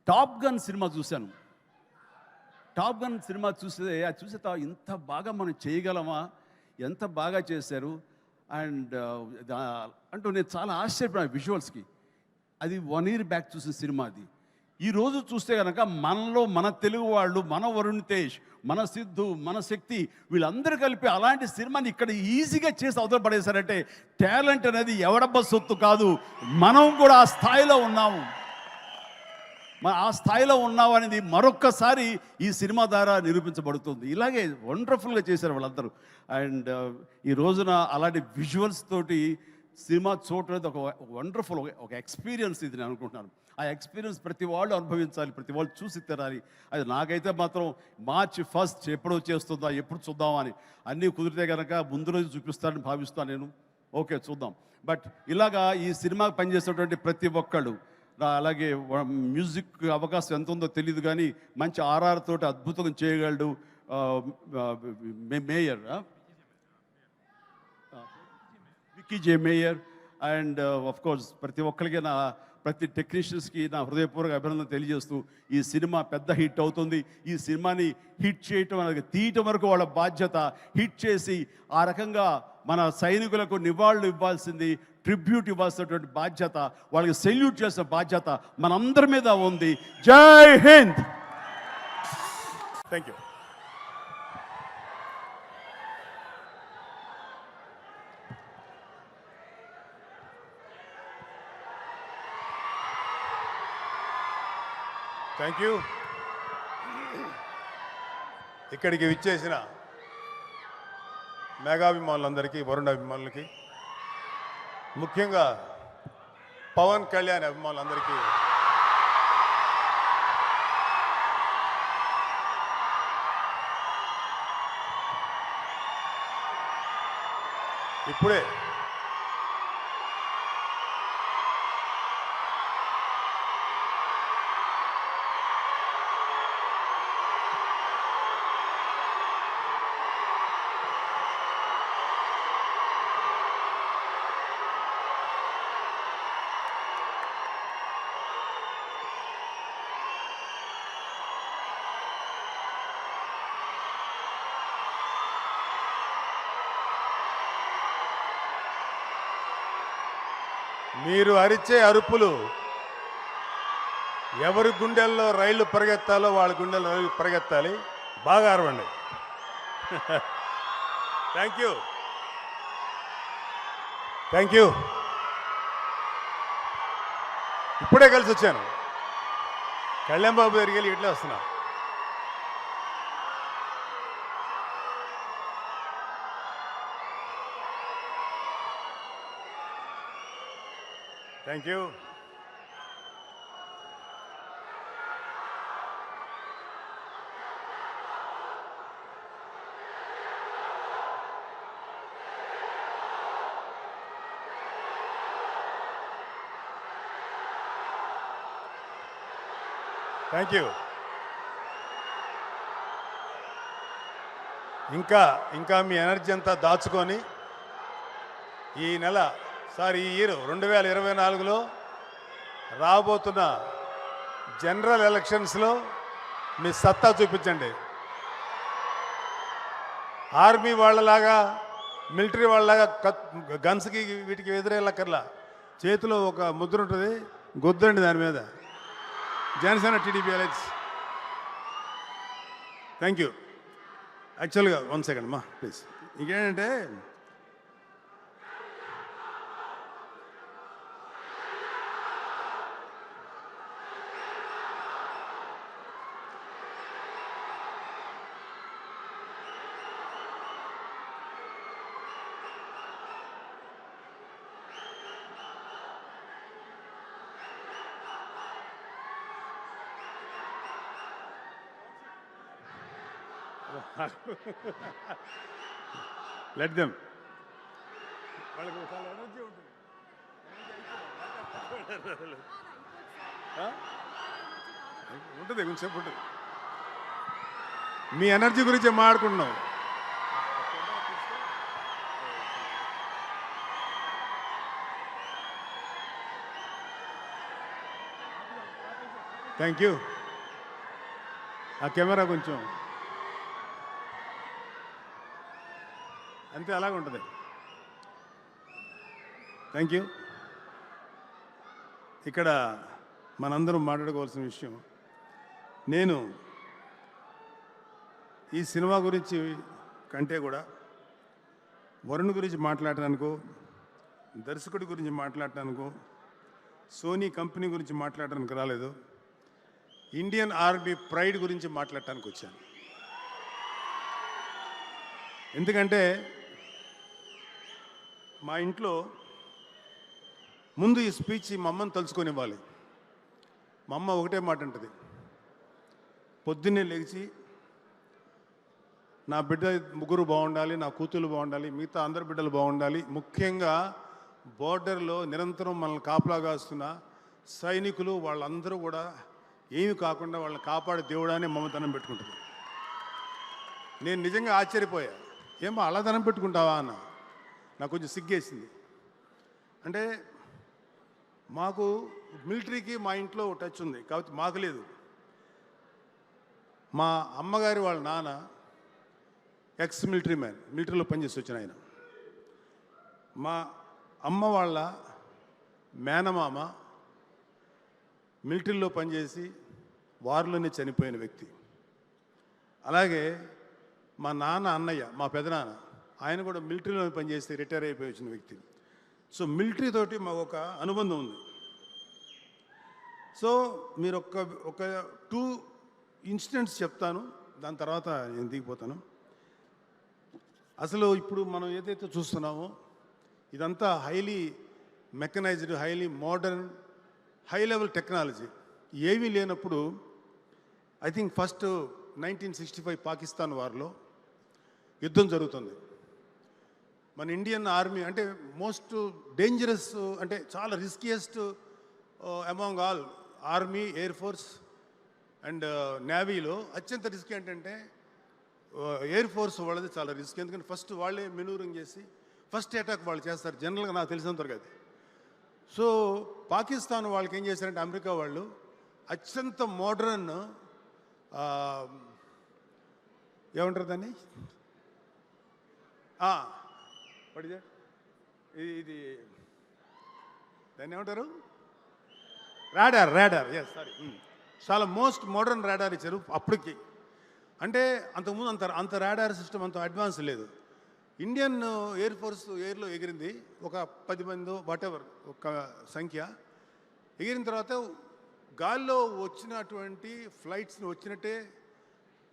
టాప్ గన్ సినిమా చూశాను. టాప్ గన్ సినిమా చూస్తే అది చూసే ఇంత బాగా మనం చేయగలమా, ఎంత బాగా చేశారు అండ్ అంటూ నేను చాలా ఆశ్చర్యపోయాను విజువల్స్కి. అది 1 year బ్యాక్ చూసిన సినిమా అది. ఈరోజు చూస్తే కనుక మనలో మన తెలుగు వాళ్ళు, మన వరుణ్ తేజ్, మన సిద్ధు, మన శక్తి వీళ్ళందరూ కలిపి అలాంటి సినిమాని ఇక్కడ ఈజీగా చేసి అవతల పడేశారంటే టాలెంట్ అనేది ఎవడబ్బ సొత్తు కాదు, మనం కూడా ఆ స్థాయిలో ఉన్నాము. ఆ స్థాయిలో ఉన్నావు అనేది మరొక్కసారి ఈ సినిమా ద్వారా నిరూపించబడుతుంది. ఇలాగే వండర్ఫుల్గా చేశారు వాళ్ళందరూ. అండ్ ఈ రోజున అలాంటి విజువల్స్ తోటి సినిమా చూడలేదు ఒక వండర్ఫుల్ ఒక ఎక్స్పీరియన్స్ ఇది నేను అనుకుంటున్నాను. ఆ ఎక్స్పీరియన్స్ ప్రతి వాళ్ళు అనుభవించాలి, ప్రతి వాళ్ళు చూసి తినాలి. అది నాకైతే మాత్రం March 1 ఎప్పుడో చేస్తుందా, ఎప్పుడు చూద్దామా అని అన్నీ కుదిరితే కనుక ముందు రోజు చూపిస్తానని భావిస్తాను నేను. ఓకే చూద్దాం. బట్ ఇలాగా ఈ సినిమాకి పనిచేసేటువంటి ప్రతి ఒక్కళ్ళు, అలాగే మ్యూజిక్ అవకాశం ఎంత ఉందో తెలియదు కానీ మంచి RR తోటి అద్భుతంగా చేయగలడు mayor, Vicky J mayor. And of course ప్రతి ఒక్కరికి ప్రతి టెక్నీషియన్స్కి నా హృదయపూర్వక అభినందన తెలియజేస్తూ ఈ సినిమా పెద్ద హిట్ అవుతుంది. ఈ సినిమాని హిట్ చేయటం అనేది తీయటం వరకు వాళ్ళ బాధ్యత. హిట్ చేసి ఆ రకంగా మన సైనికులకు నివాళులు ఇవ్వాల్సింది, ట్రిబ్యూట్ ఇవ్వాల్సినటువంటి బాధ్యత, వాళ్ళకి సెల్యూట్ చేసిన బాధ్యత మనందరి మీద ఉంది. జై Hind. Thank you. Thank you. ఇక్కడికి విచ్చేసిన మెగాభిమానులందరికీ, వరుణ్ అభిమానులకి, ముఖ్యంగా పవన్ కళ్యాణ్ అభిమానులందరికీ ఇప్పుడే మీరు అరిచే అరుపులు ఎవరి గుండెల్లో రైళ్లు పరిగెత్తాలో వాళ్ళ గుండెల్లో రైళ్లు పరిగెత్తాలి. బాగా అరవండి. Thank you. Thank you. ఇప్పుడే కలిసి వచ్చాను. కళ్యాణ్ బాబు దగ్గరికి వెళ్ళి ఇట్లా వస్తున్నా. Thank you. Thank you. ఇంకా మీ ఎనర్జీ అంతా దాచుకొని ఈ నెల ఈ ఇయర్ 2024లో రాబోతున్న జనరల్ ఎలక్షన్స్లో మీ సత్తా చూపించండి. ఆర్మీ వాళ్ళలాగా మిలిటరీ వాళ్ళలాగా గన్స్కి వీటికి ఎదురెళ్ళక్కర్లా. చేతిలో ఒక ముద్ర ఉంటుంది, గొద్దండి దాని మీద. Janasena TDP alliance. Thank you. యాక్చువల్గా 1 సెకండ్ మా ప్లీజ్. ఇంకేంటంటే లెట్ దెమ్. వాళ్ళకి చాలా ఎనర్జీ ఉంటుంది. ఉంటుంది, కొంచెంసేపు ఉంటుంది. మీ ఎనర్జీ గురించి మాట్లాడుకుంటున్నాం. Thank you. ఆ కెమెరా కొంచెం అంతే, అలాగే ఉంటుంది. Thank you. ఇక్కడ మనందరం మాట్లాడుకోవాల్సిన విషయం, నేను ఈ సినిమా గురించి కంటే కూడా వరుణ్ గురించి మాట్లాడటానికో, దర్శకుడి గురించి మాట్లాడటానికో, సోనీ కంపెనీ గురించి మాట్లాడటానికి రాలేదు. ఇండియన్ ఆర్మీ ప్రైడ్ గురించి మాట్లాడటానికి వచ్చాను. ఎందుకంటే మా ఇంట్లో ముందు ఈ స్పీచ్ మా అమ్మని తలుచుకొని ఇవ్వాలి. మా అమ్మ ఒకటే మాట అంటుంది, పొద్దున్నే లేచి నా బిడ్డ ముగ్గురు బాగుండాలి, నా కూతురు బాగుండాలి, మిగతా అందరి బిడ్డలు బాగుండాలి, ముఖ్యంగా బోర్డర్లో నిరంతరం మనల్ని కాపలా కాస్తున్న సైనికులు వాళ్ళందరూ కూడా ఏమి కాకుండా వాళ్ళని కాపాడే దేవుడానే మమతనం పెట్టుకుంటుంది. నేను నిజంగా ఆశ్చర్యపోయా, ఏమో అలా ధనం పెట్టుకుంటావా అన్న. నాకు కొంచెం సిగ్గేసింది. అంటే మాకు మిలిటరీకి మా ఇంట్లో టచ్ ఉంది కాబట్టి మాకు లేదు. మా అమ్మగారి వాళ్ళ నాన్న ఎక్స్ మిలిటరీ మ్యాన్, మిలిటరీలో పనిచేసి వచ్చిన ఆయన. మా అమ్మ వాళ్ళ మేనమామ మిలిటరీలో పనిచేసి వారిలోనే చనిపోయిన వ్యక్తి. అలాగే మా నాన్న అన్నయ్య, మా పెదనాన్న, ఆయన కూడా మిలిటరీలో పనిచేసి రిటైర్ అయిపోయి వచ్చిన వ్యక్తి. సో మిలిటరీ తోటి మాకు ఒక అనుబంధం ఉంది. సో మీరు ఒక 2 ఇన్సిడెంట్స్ చెప్తాను, దాని తర్వాత నేను దిగిపోతాను. అసలు ఇప్పుడు మనం ఏదైతే చూస్తున్నామో ఇదంతా highly mechanised, highly modern, high level technology. ఏమీ లేనప్పుడు ఐ థింక్ ఫస్ట్ 1965 పాకిస్తాన్ వార్లో యుద్ధం జరుగుతుంది. మన ఇండియన్ ఆర్మీ అంటే మోస్ట్ డేంజరస్, అంటే చాలా riskiest among all army, air force and నేవీలో అత్యంత రిస్క్ ఏంటంటే ఎయిర్ ఫోర్స్ వాళ్ళది చాలా రిస్క్. ఎందుకంటే ఫస్ట్ వాళ్ళే మెనూరింగ్ చేసి ఫస్ట్ అటాక్ వాళ్ళు చేస్తారు జనరల్గా, నాకు తెలిసినంతవరకు అది. సో పాకిస్తాన్ వాళ్ళకి ఏం చేశారంటే అమెరికా వాళ్ళు అత్యంత మోడర్న్ ఏమంటారు దాన్ని, ఇది దాన్ని ఏమంటారు, రాడార్. ఎస్, సారీ, చాలా మోస్ట్ మోడర్న్ రాడార్ ఇచ్చారు అప్పటికి. అంటే అంతకుముందు అంత రాడార్ సిస్టమ్ అంత అడ్వాన్స్ లేదు. ఇండియన్ ఎయిర్ ఫోర్స్ ఎయిర్లో ఎగిరింది ఒక 10 మంది వాటెవర్ ఒక సంఖ్య. ఎగిరిన తర్వాత గాల్లో వచ్చినటువంటి ఫ్లైట్స్ని వచ్చినట్టే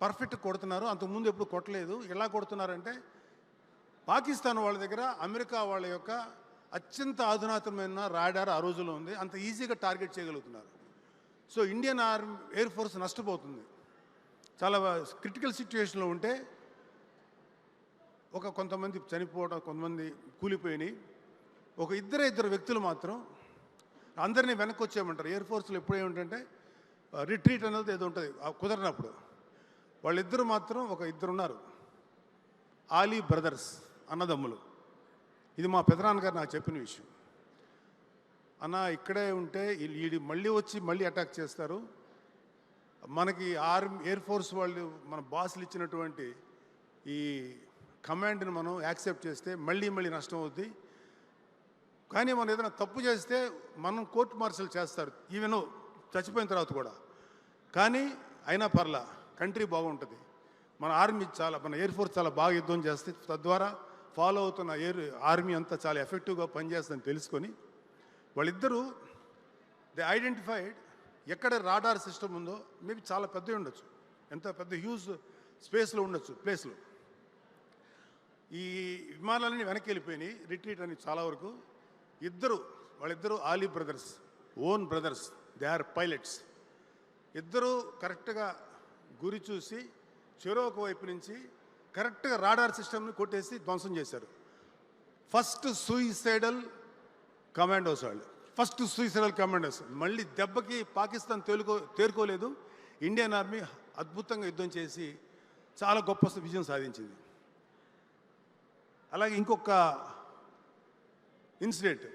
పర్ఫెక్ట్ కొడుతున్నారు. అంతకుముందు ఎప్పుడు కొట్టలేదు. ఎలా కొడుతున్నారంటే పాకిస్తాన్ వాళ్ళ దగ్గర అమెరికా వాళ్ళ యొక్క అత్యంత అధునాతనమైన రాడార్ ఆ రోజుల్లో ఉంది, అంత ఈజీగా టార్గెట్ చేయగలుగుతున్నారు. సో ఇండియన్ ఎయిర్ ఫోర్స్ నష్టపోతుంది. చాలా క్రిటికల్ సిచ్యువేషన్లో ఉంటే కొంతమంది చనిపోవడం, కొంతమంది కూలిపోయినాయి. ఒక ఇద్దరు వ్యక్తులు మాత్రం అందరినీ వెనక్కి వచ్చేయమంటారు. ఎయిర్ ఫోర్స్లో ఎప్పుడు ఏమిటంటే రిట్రీట్ అనేది ఏదో ఉంటుంది కుదరినప్పుడు. వాళ్ళిద్దరు మాత్రం ఇద్దరు ఉన్నారు, ఆలీ బ్రదర్స్, అన్నదమ్ములు. ఇది మా పెదనాన్నగారు నాకు చెప్పిన విషయం. అన్న ఇక్కడే ఉంటే వీళ్ళు మళ్ళీ వచ్చి మళ్ళీ అటాక్ చేస్తారు, మనకి ఎయిర్ ఫోర్స్ వాళ్ళు మన బాసులు ఇచ్చినటువంటి ఈ కమాండ్ని మనం యాక్సెప్ట్ చేస్తే మళ్ళీ మళ్ళీ నష్టం అవుద్ది. కానీ మనం ఏదైనా తప్పు చేస్తే మనం కోర్టు మార్షల్ చేస్తారు, ఈవెన్ చచ్చిపోయిన తర్వాత కూడా. కానీ అయినా పర్లా, కంట్రీ బాగుంటుంది. మన ఎయిర్ ఫోర్స్ చాలా బాగా యుద్ధం చేస్తే, తద్వారా ఫాలో అవుతున్న ఆర్మీ అంతా చాలా ఎఫెక్టివ్గా పనిచేస్తుందని తెలుసుకొని వాళ్ళిద్దరూ దే ఐడెంటిఫైడ్ ఎక్కడ రాడార్ సిస్టమ్ ఉందో, మేబీ చాలా పెద్దవి ఉండొచ్చు, ఎంత పెద్ద హ్యూజ్ స్పేస్లో ఉండొచ్చు ప్లేస్లో. ఈ విమానాలన్నీ వెనక్కి వెళ్ళిపోయినాయి, రిట్రీట్ అని చాలా వరకు. వాళ్ళిద్దరూ Ali brothers, own brothers, they are pilots. ఇద్దరూ కరెక్ట్గా గురి చూసి చెరొక వైపు నుంచి కరెక్ట్గా రాడార్ సిస్టమ్ని కొట్టేసి ధ్వంసం చేశారు. ఫస్ట్ సూయిసైడల్ కమాండోస్ వాళ్ళు, మళ్ళీ దెబ్బకి పాకిస్తాన్ తేరుకోలేదు. ఇండియన్ ఆర్మీ అద్భుతంగా యుద్ధం చేసి చాలా గొప్ప విజయం సాధించింది. అలాగే ఇంకొక ఇన్సిడెంట్,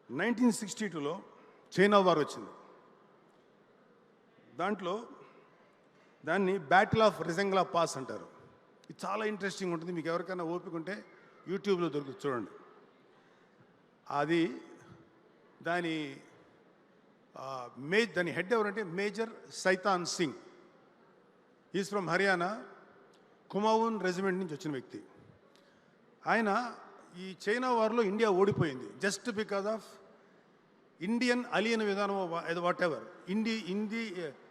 1962లో చైనా వార్ వచ్చింది. దాన్ని బ్యాటిల్ ఆఫ్ రిజంగ్లా పాస్ అంటారు. ఇది చాలా ఇంట్రెస్టింగ్ ఉంటుంది, మీకు ఎవరికైనా ఓపిక ఉంటే యూట్యూబ్లో దొరుకుతుంది, చూడండి. దాని హెడ్ ఎవరంటే major Shaitan Singh. Is from Haryana, Kumaon regiment నుంచి వచ్చిన వ్యక్తి. ఆయన ఈ చైనా వార్లో ఇండియా ఓడిపోయింది జస్ట్ బికాజ్ ఆఫ్ ఇండియన్ అలియన్ విధానం, వాట్ ఎవర్.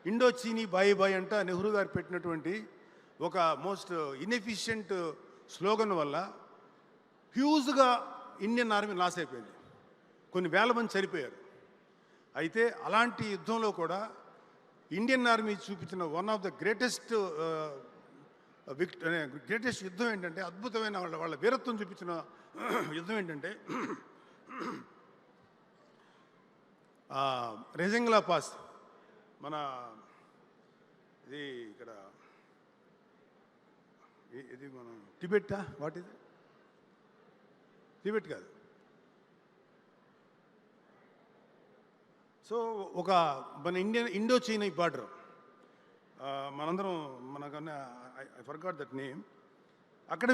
ఇండో చీనీ బాయ్ అంట నెహ్రూ గారు పెట్టినటువంటి ఒక మోస్ట్ ఇన్ఎఫిషియంట్ స్లోగన్ వల్ల హ్యూజ్గా ఇండియన్ ఆర్మీ లాస్ అయిపోయింది, కొన్ని వేల మంది చనిపోయారు. అయితే అలాంటి యుద్ధంలో కూడా ఇండియన్ ఆర్మీ చూపించిన వన్ ఆఫ్ ద గ్రేటెస్ట్ యుద్ధం ఏంటంటే, అద్భుతమైన వాళ్ళ వీరత్వం చూపించిన యుద్ధం ఏంటంటే రెజంగ్లా పాస్. మన ఇది మన టిబెట్టా, వాట్ ఇది, టిబెట్ కాదు. సో ఒక మన ఇండో చైనా బార్డర్, మనందరం మనకన్నా ఐ ఫర్గాట్ దట్ నేమ్. అక్కడ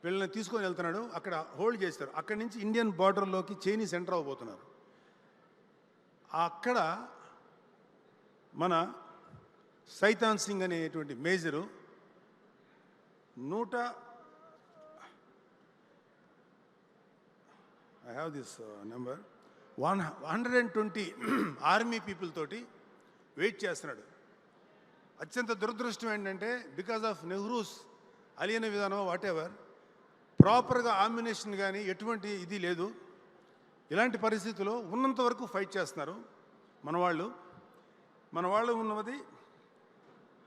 వీళ్ళని తీసుకొని వెళ్తున్నాడు, అక్కడ హోల్డ్ చేస్తారు. అక్కడి నుంచి ఇండియన్ బార్డర్లోకి చైనీస్ ఎంటర్ అవ్వబోతున్నారు. అక్కడ మన సైతాన్ సింగ్ అనేటువంటి major I have this number 120 army people తోటి వెయిట్ చేస్తున్నాడు. అత్యంత దురదృష్టం ఏంటంటే, బికాజ్ ఆఫ్ నెహ్రూస్ అలియన విధానం, వాట్ ఎవర్, ప్రాపర్గా ఆమ్యునేషన్ కానీ ఎటువంటి ఇది లేదు. ఇలాంటి పరిస్థితుల్లో ఉన్నంత వరకు ఫైట్ చేస్తున్నారు మన వాళ్ళు ఉన్నది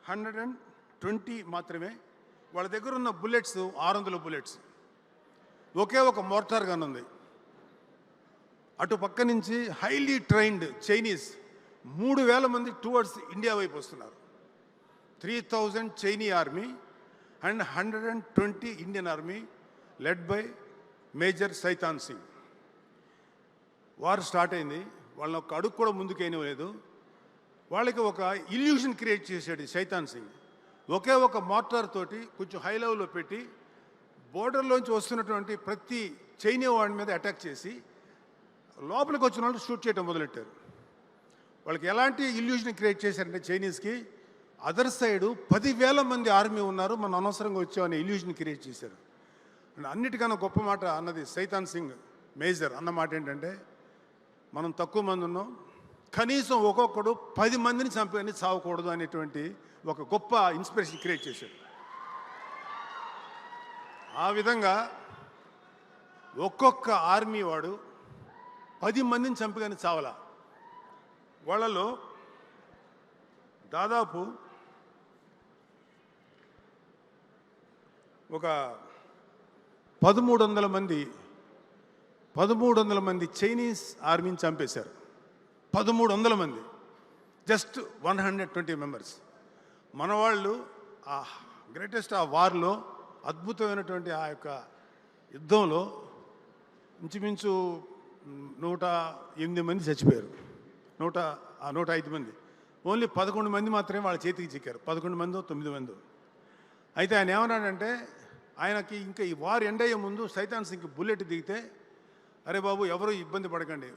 120 మాత్రమే. వాళ్ళ దగ్గర ఉన్న బుల్లెట్స్ 600 బుల్లెట్స్, ఒకే ఒక మోర్టార్ గన్ ఉంది. అటు పక్క నుంచి హైలీ ట్రైన్డ్ చైనీస్ 3000 మంది టువర్డ్స్ ఇండియా వైపు వస్తున్నారు. 3000 చైనీ army and 120 Indian army led by major Shaitan Singh. War start అయింది, వాళ్ళని ఒక అడుగు కూడా ముందుకేయలేదు. వాళ్ళకి ఒక ఇల్యూషన్ క్రియేట్ చేశాడు సైతాన్ సింగ్. ఒకే ఒక మోటార్ తోటి కొంచెం హై లెవెల్లో పెట్టి బోర్డర్లోంచి వస్తున్నటువంటి ప్రతి చైనా వాడి మీద అటాక్ చేసి లోపలికి వచ్చిన వాళ్ళు షూట్ చేయడం మొదలెట్టారు. వాళ్ళకి ఎలాంటి ఇల్యూషన్ క్రియేట్ చేశారంటే, చైనీస్కి అదర్ సైడు 10,000 మంది ఆర్మీ ఉన్నారు, మనం అనవసరంగా వచ్చామని ఇల్యూషన్ క్రియేట్ చేశారు. అన్నిటికన్నా గొప్ప మాట అన్నది సైతాన్ సింగ్ మేజర్ అన్న మాట ఏంటంటే, మనం తక్కువ మంది ఉన్నాం, కనీసం ఒక్కొక్కడు 10 మందిని చంపని చావకూడదు అనేటువంటి ఒక గొప్ప ఇన్స్పిరేషన్ క్రియేట్ చేశాడు. ఆ విధంగా ఒక్కొక్క ఆర్మీ వాడు 10 మందిని చంపగానే చావలా. వాళ్ళలో దాదాపు ఒక 1300 మంది చైనీస్ ఆర్మీని చంపేశారు. 1300 మంది, జస్ట్ 120 మెంబర్స్. మన వాళ్ళు ఆ గ్రేటెస్ట్ ఆ వార్లో, అద్భుతమైనటువంటి ఆ యొక్క యుద్ధంలో ఇంచుమించు 108 మంది చచ్చిపోయారు. 105 మంది. ఓన్లీ 11 మంది మాత్రమే వాళ్ళ చేతికి చిక్కారు. 11 మందో 9 మందో. అయితే ఆయన ఏమన్నాడంటే, ఆయనకి ఇంకా ఈ వార్ ఎండ్ అయ్యే ముందు సైతాన్ సింగ్ బుల్లెట్ దిగితే, అరే బాబు ఎవరు ఇబ్బంది పడకండి,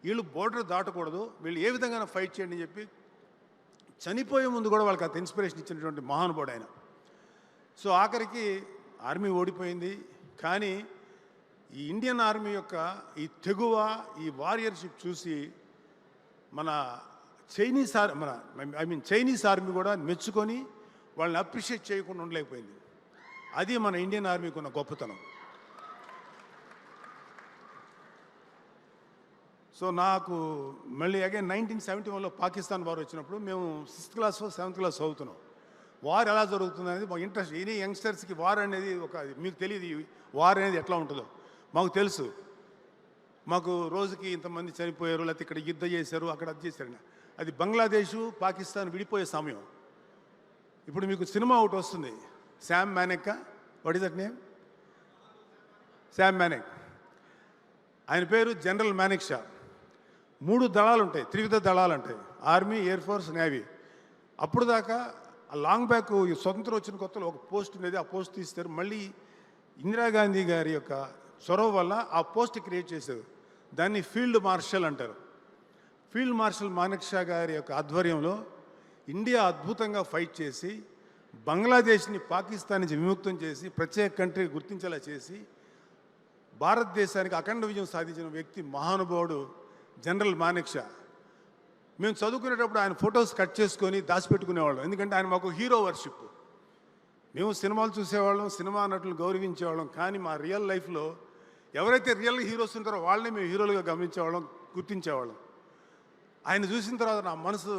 వీళ్ళు బోర్డర్ దాటకూడదు, వీళ్ళు ఏ విధంగా ఫైట్ చేయండి అని చెప్పి చనిపోయే ముందు కూడా వాళ్ళకి అంత ఇన్స్పిరేషన్ ఇచ్చినటువంటి మహానుభావుడు ఆయన. సో ఆఖరికి ఆర్మీ ఓడిపోయింది. కానీ ఈ ఇండియన్ ఆర్మీ యొక్క ఈ తెగువ, ఈ వారియర్షిప్ చూసి మన చైనీస్ ఆర్మీ కూడా మెచ్చుకొని వాళ్ళని అప్రిషియేట్ చేయకుండా ఉండలేకపోయింది. అది మన ఇండియన్ ఆర్మీకి ఉన్న గొప్పతనం. సో నాకు మళ్ళీ అగైన్ 1971లో పాకిస్తాన్ వార్ వచ్చినప్పుడు మేము 6th క్లాస్ 7th క్లాస్ చదువుతున్నాం. వార్ ఎలా జరుగుతుంది అనేది మాకు ఇంట్రెస్ట్. ఎనీ యంగ్స్టర్స్కి వార్ అనేది మీకు తెలియదు వార్ అనేది ఎట్లా ఉంటుందో. మాకు తెలుసు, మాకు రోజుకి ఇంతమంది చనిపోయారు, లేకపోతే ఇక్కడ యుద్ధం చేశారు, అక్కడ అది చేశారు. అది బంగ్లాదేశ్ పాకిస్తాన్ విడిపోయే సమయం. ఇప్పుడు మీకు సినిమా ఒకటి వస్తుంది, Sam Manek. What is that name? Sam Manek. ఆయన పేరు జనరల్ మానెక్ షా. 3 దళాలు ఉంటాయి, త్రివిధ దళాలు ఉంటాయి, ఆర్మీ, ఎయిర్ ఫోర్స్, నేవీ. అప్పుడు దాకా లాంగ్ బ్యాక్ స్వతంత్రం వచ్చిన కొత్తలో ఒక పోస్ట్ ఉండేది, ఆ పోస్ట్ తీస్తారు. మళ్ళీ ఇందిరాగాంధీ గారి యొక్క చొరవ వల్ల ఆ పోస్ట్ క్రియేట్ చేశారు. దాన్ని ఫీల్డ్ మార్షల్ అంటారు. ఫీల్డ్ మార్షల్ మానెక్ షా గారి యొక్క ఆధ్వర్యంలో ఇండియా అద్భుతంగా ఫైట్ చేసి బంగ్లాదేశ్ని పాకిస్తాన్ నుంచి విముక్తం చేసి ప్రత్యేక కంట్రీ గుర్తించేలా చేసి భారతదేశానికి అఖండ విజయం సాధించిన వ్యక్తి మహానుభావుడు జనరల్ మానెక్ షా. మేము చదువుకునేటప్పుడు ఆయన ఫొటోస్ కట్ చేసుకొని దాచిపెట్టుకునేవాళ్ళం. ఎందుకంటే ఆయన మాకు హీరో వర్షిప్. మేము సినిమాలు చూసేవాళ్ళం, సినిమా నటులు గౌరవించేవాళ్ళం. కానీ మా రియల్ లైఫ్లో ఎవరైతే రియల్ హీరోస్ ఉంటారో వాళ్ళని మేము హీరోలుగా గమనించేవాళ్ళం, గుర్తించేవాళ్ళం. ఆయన చూసిన తర్వాత నా మనసు,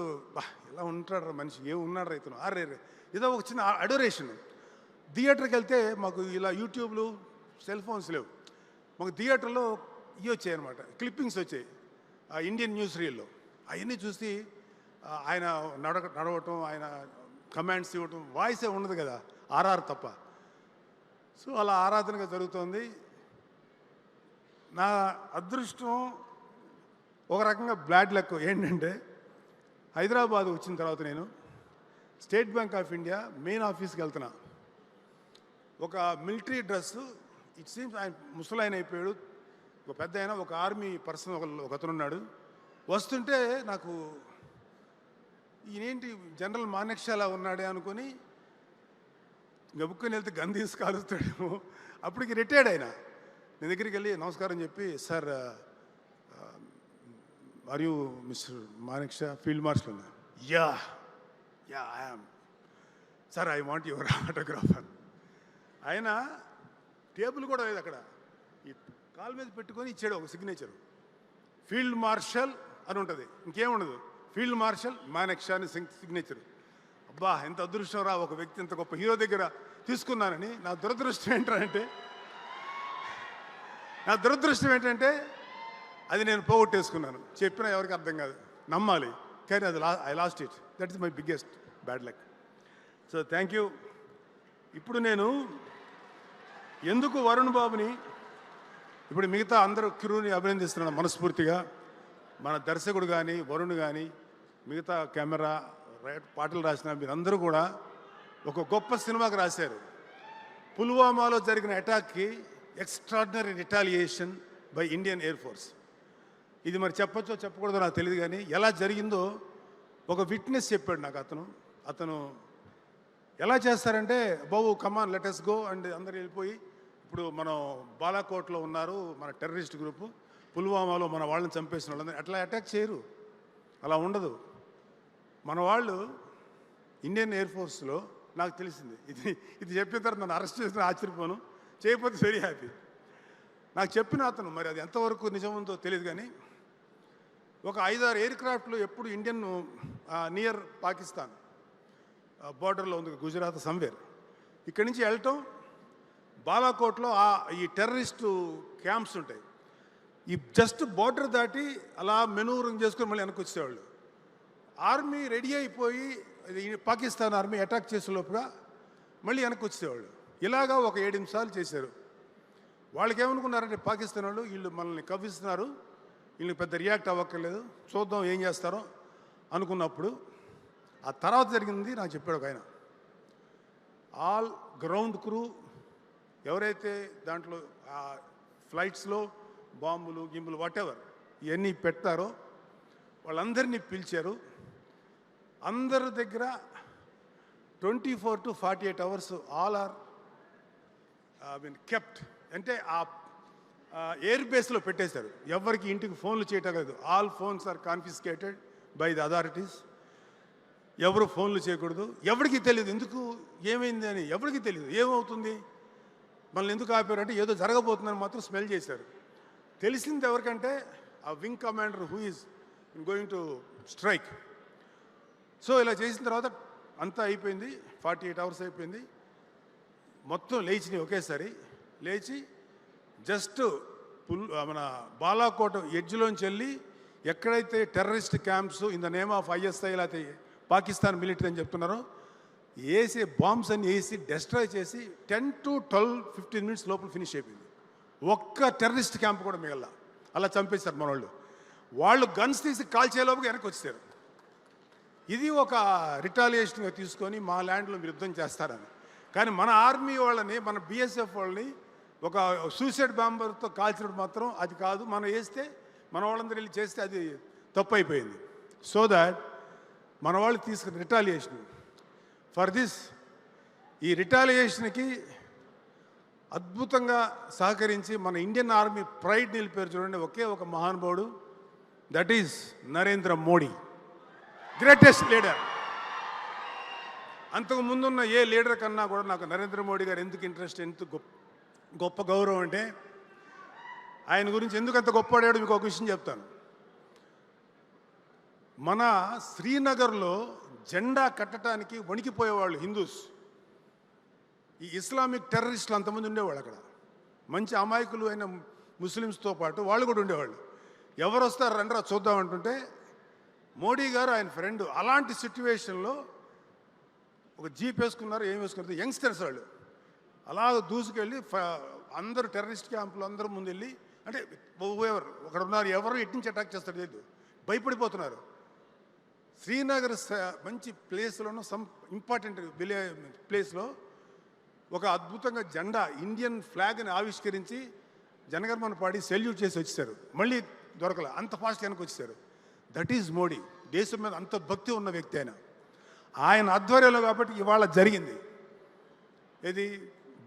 ఎలా ఉంటాడు మనిషి, ఉన్నాడు రైతును, అరే ఏదో ఒక చిన్న అడోరేషన్. థియేటర్కి వెళ్తే మాకు ఇలా యూట్యూబ్లు, సెల్ ఫోన్స్ లేవు. మాకు థియేటర్లో ఇవి వచ్చాయి అనమాట, క్లిప్పింగ్స్ వచ్చాయి ఇండియన్ న్యూస్ రీల్లో. అవన్నీ చూసి ఆయన నడవటం, ఆయన కమాండ్స్ ఇవ్వటం, వాయిసే ఉండదు కదా, ఆర్ఆర్ తప్ప. సో అలా ఆరాధనగా జరుగుతోంది. నా అదృష్టం ఒక రకంగా బ్లాడ్ లక్ ఏంటంటే, హైదరాబాద్ వచ్చిన తర్వాత నేను state bank of India main ఆఫీస్కి వెళ్తున్నా. ఒక మిలిటరీ డ్రెస్సు, ఇట్ సీమ్స్ ఆయన ముసలాయన అయిపోయాడు, ఒక పెద్ద ఆయన, ఒక ఆర్మీ పర్సన్ ఒక అతను ఉన్నాడు. వస్తుంటే నాకు ఈయనేంటి జనరల్ మానెక్ షా అలా ఉన్నాడే అనుకొని గబుక్కుని వెళ్తే గన్ తీసి కాలుస్తాడేమో. అప్పటికి రిటైర్డ్ ఆయన. నేను దగ్గరికి వెళ్ళి నమస్కారం చెప్పి, sir are you mister Manek Shaw, field marshal? Yeah I am sir, I want your autograph. ఆయన టేబుల్ కూడా లేదు అక్కడ, ఈ కాలు మీద పెట్టుకొని ఇచ్చాడు ఒక సిగ్నేచర్. ఫీల్డ్ మార్షల్ అని ఉంటుంది, ఇంకేముండదు, ఫీల్డ్ మార్షల్ మానెక్ షా అని సిగ్నేచర్. అబ్బా ఎంత అదృష్టం రా, ఒక వ్యక్తి ఇంత గొప్ప హీరో దగ్గర తీసుకున్నానని. నా దురదృష్టం ఏంటంటే అది నేను పోగొట్టేసుకున్నాను. చెప్పినా ఎవరికి అర్థం కాదు, నమ్మాలి, కానీ అది I lost it. That is my biggest bad luck. So thank you. ఇప్పుడు నేను ఎందుకు వరుణ్ బాబుని, ఇప్పుడు మిగతా అందరూ క్రూని అభినందిస్తున్నాను మనస్ఫూర్తిగా. మన దర్శకుడు కానీ, వరుణ్ కానీ, మిగతా కెమెరా, పాటలు రాసిన మీరందరూ కూడా ఒక గొప్ప సినిమాకి రాశారు. పుల్వామాలో జరిగిన అటాక్కి extraordinary retaliation by Indian air force. ఇది మరి చెప్పచ్చో చెప్పకూడదో నాకు తెలియదు, కానీ ఎలా జరిగిందో ఒక విట్నెస్ చెప్పాడు నాకు. అతను ఎలా చేస్తారంటే, బాబు కమాన్ లెట్ us గో అండ్ అందరు వెళ్ళిపోయి, ఇప్పుడు మనం బాలాకోట్లో ఉన్నారు మన టెర్రరిస్ట్ గ్రూపు, పుల్వామాలో మన వాళ్ళని చంపేసిన వాళ్ళందరూ అట్లా అటాక్ చేయరు, అలా ఉండదు. మన వాళ్ళు ఇండియన్ ఎయిర్ ఫోర్స్లో నాకు తెలిసింది. ఇది చెప్పిన తర్వాత నన్ను అరెస్ట్ చేసిన ఆశ్చర్యపోను, చేయకపోతే వెరీ హ్యాపీ. నాకు చెప్పిన అతను, మరి అది ఎంతవరకు నిజముందో తెలియదు, కానీ ఒక 5-6 ఎయిర్ క్రాఫ్ట్లు ఎప్పుడు ఇండియన్ నియర్ పాకిస్తాన్ బార్డర్లో ఉంది, గుజరాత్ సమ్వేర్, ఇక్కడి నుంచి వెళ్ళటం, బాలాకోట్లో ఈ టెర్రరిస్టు క్యాంప్స్ ఉంటాయి, ఈ జస్ట్ బార్డర్ దాటి అలా మెనూరింగ్ చేసుకొని మళ్ళీ వెనక్కి వచ్చేవాళ్ళు. ఆర్మీ రెడీ అయిపోయి పాకిస్తాన్ ఆర్మీ అటాక్ చేసే లోపుగా మళ్ళీ వెనక్కి వచ్చేవాళ్ళు. ఇలాగా ఒక 7 నిమిషాలు చేశారు. వాళ్ళకి ఏమనుకున్నారంటే పాకిస్తాన్ వాళ్ళు, వీళ్ళు మనల్ని కవ్విస్తున్నారు, వీళ్ళకి పెద్ద రియాక్ట్ అవ్వక్కర్లేదు, చూద్దాం ఏం చేస్తారో అనుకున్నప్పుడు ఆ తర్వాత జరిగింది నాకు చెప్పాడు ఒక ఆయన. ఆల్ గ్రౌండ్ క్రూ ఎవరైతే దాంట్లో ఫ్లైట్స్లో బాంబులు గింబులు వాటెవర్ ఇవన్నీ పెడతారో వాళ్ళందరినీ పిలిచారు. అందరి దగ్గర 24 to 48 hours all are kept, అంటే ఆ ఎయిర్ బేస్లో పెట్టేశారు. ఎవరికి ఇంటికి ఫోన్లు చేయటం లేదు. All phones are confiscated by the authorities. ఎవరు ఫోన్లు చేయకూడదు. ఎవరికి తెలియదు ఎందుకు ఏమైంది అని, ఎవరికి తెలియదు ఏమవుతుంది, మనల్ని ఎందుకు ఆపారంటే ఏదో జరగబోతుందని మాత్రం స్మెల్ చేశారు. తెలిసింది ఎవరికంటే ఆ wing commander who is going to strike. So ఇలా చేసిన తర్వాత అంతా అయిపోయింది, 48 hours అయిపోయింది. మొత్తం లేచినాయి ఒకేసారి. లేచి జస్ట్ మన బాలాకోట ఎడ్జ్లోంచి వెళ్ళి ఎక్కడైతే terrorist camps in the name of ISI లేకపోతే పాకిస్తాన్ మిలిటరీ అని చెప్తున్నారో వేసి బాంబ్స్ అన్ని వేసి డెస్ట్రాయ్ చేసి 10 to 12, 15 minutes లోపల ఫినిష్ అయిపోయింది. ఒక్క టెర్రరిస్ట్ క్యాంప్ కూడా మిగల. అలా చంపేశారు మన వాళ్ళు. వాళ్ళు గన్స్ తీసి కాల్చేలోపు వెనక్కి వచ్చారు. ఇది ఒక రిటాలియేషన్గా తీసుకొని మా ల్యాండ్లో మీరు యుద్ధం చేస్తారని. కానీ మన ఆర్మీ వాళ్ళని, మన BSF వాళ్ళని ఒక సూసైడ్ బాంబర్తో కాల్చడం మాత్రం అది కాదు. మనం వేస్తే మన వాళ్ళందరూ వెళ్ళి చేస్తే అది తప్పు అయిపోయింది. సో దాట్ మన వాళ్ళు తీసుకున్న రిటాలియేషన్ ఫర్ దిస్, ఈ రిటాలియేషన్కి అద్భుతంగా సహకరించి మన ఇండియన్ ఆర్మీ ప్రైడ్ నిలిపారు చూడండి ఒకే ఒక మహానుభావుడు, that is Narendra Modi, greatest leader. అంతకు ముందున్న ఏ లీడర్ కన్నా కూడా నాకు నరేంద్ర మోడీ గారు ఎందుకు ఇంట్రెస్ట్, ఎంత గొప్ప గౌరవం అంటే ఆయన గురించి ఎందుకు అంత గొప్పవాడాడు మీకు ఒక విషయం చెప్తాను. మన శ్రీనగర్లో జెండా కట్టడానికి వణికిపోయేవాళ్ళు హిందూస్. ఈ ఇస్లామిక్ టెర్రరిస్టులు అంతమంది ఉండేవాళ్ళు అక్కడ. మంచి అమాయకులు అయిన ముస్లిమ్స్తో పాటు వాళ్ళు కూడా ఉండేవాళ్ళు. ఎవరు వస్తారు రండ్రా చూద్దాం అంటుంటే మోడీ గారు ఆయన ఫ్రెండ్. అలాంటి సిచ్యువేషన్లో ఒక జీప్ వేసుకున్నారు, ఏం వేసుకున్నారు, యంగ్స్టర్స్ వాళ్ళు అలా దూసుకెళ్ళి అందరూ టెర్రరిస్ట్ క్యాంపులు అందరూ ముందు వెళ్ళి, అంటే ఎవరు ఒకడు ఉన్నారు, ఎవరు ఎటు నుంచి అటాక్ చేస్తాడు లేదు, భయపడిపోతున్నారు. శ్రీనగర్ మంచి ప్లేస్లోనూ సమ్ ఇంపార్టెంట్ ప్లేస్లో ఒక అద్భుతంగా జెండా ఇండియన్ ఫ్లాగ్ని ఆవిష్కరించి జనగణమన పాడి సెల్యూట్ చేసి వచ్చేసారు. మళ్ళీ దొరకలే, అంత ఫాస్ట్ వెనక్కి వచ్చేసారు. That is Modi. దేశం మీద అంత భక్తి ఉన్న వ్యక్తి ఆయన ఆధ్వర్యంలో కాబట్టి ఇవాళ జరిగింది ఇది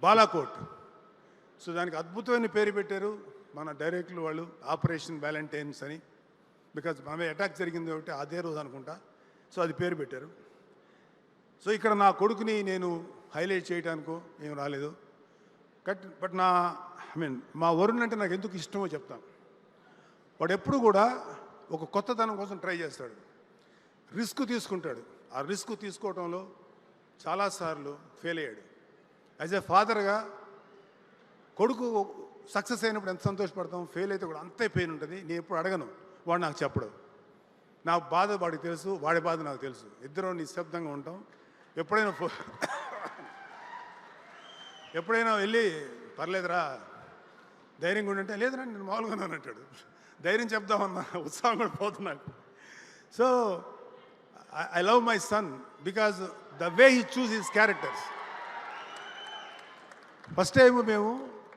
బాలాకోట్. సో దానికి అద్భుతమైన పేరు పెట్టారు మన డైరెక్టర్లు వాళ్ళు, ఆపరేషన్ వ్యాలంటైన్స్ అని. బికాజ్ మనమే అటాక్ జరిగింది కాబట్టి అదే రోజు అనుకుంటా, సో అది పేరు పెట్టారు. సో ఇక్కడ నా కొడుకుని నేను హైలైట్ చేయడానికో ఏం రాలేదు. బట్ మా వరుణ్ అంటే నాకు ఎందుకు ఇష్టమో చెప్తాను. వాడు ఎప్పుడు కూడా ఒక కొత్తదనం కోసం ట్రై చేస్తాడు, రిస్క్ తీసుకుంటాడు. ఆ రిస్క్ తీసుకోవడంలో చాలాసార్లు ఫెయిల్ అయ్యాడు. యాజ్ ఏ ఫాదర్గా కొడుకు సక్సెస్ అయినప్పుడు ఎంత సంతోషపడతాం, ఫెయిల్ అయితే కూడా అంతే పెయిన్ ఉంటుంది. నేను ఎప్పుడు అడగను, వాడు నాకు చెప్పడు. నా బాధ వాడికి తెలుసు, వాడి బాధ నాకు తెలుసు. ఇద్దరం నిశ్శబ్దంగా ఉంటాం. ఎప్పుడైనా వెళ్ళి పర్లేదురా ధైర్యంగా ఉండంటే లేదురా నేను మామూలుగా అంటాడు. ధైర్యం చెప్దామన్నా ఉత్సాహం కూడా పోతుంది నాకు. So I love my son because the way he choose his characters. First time మేము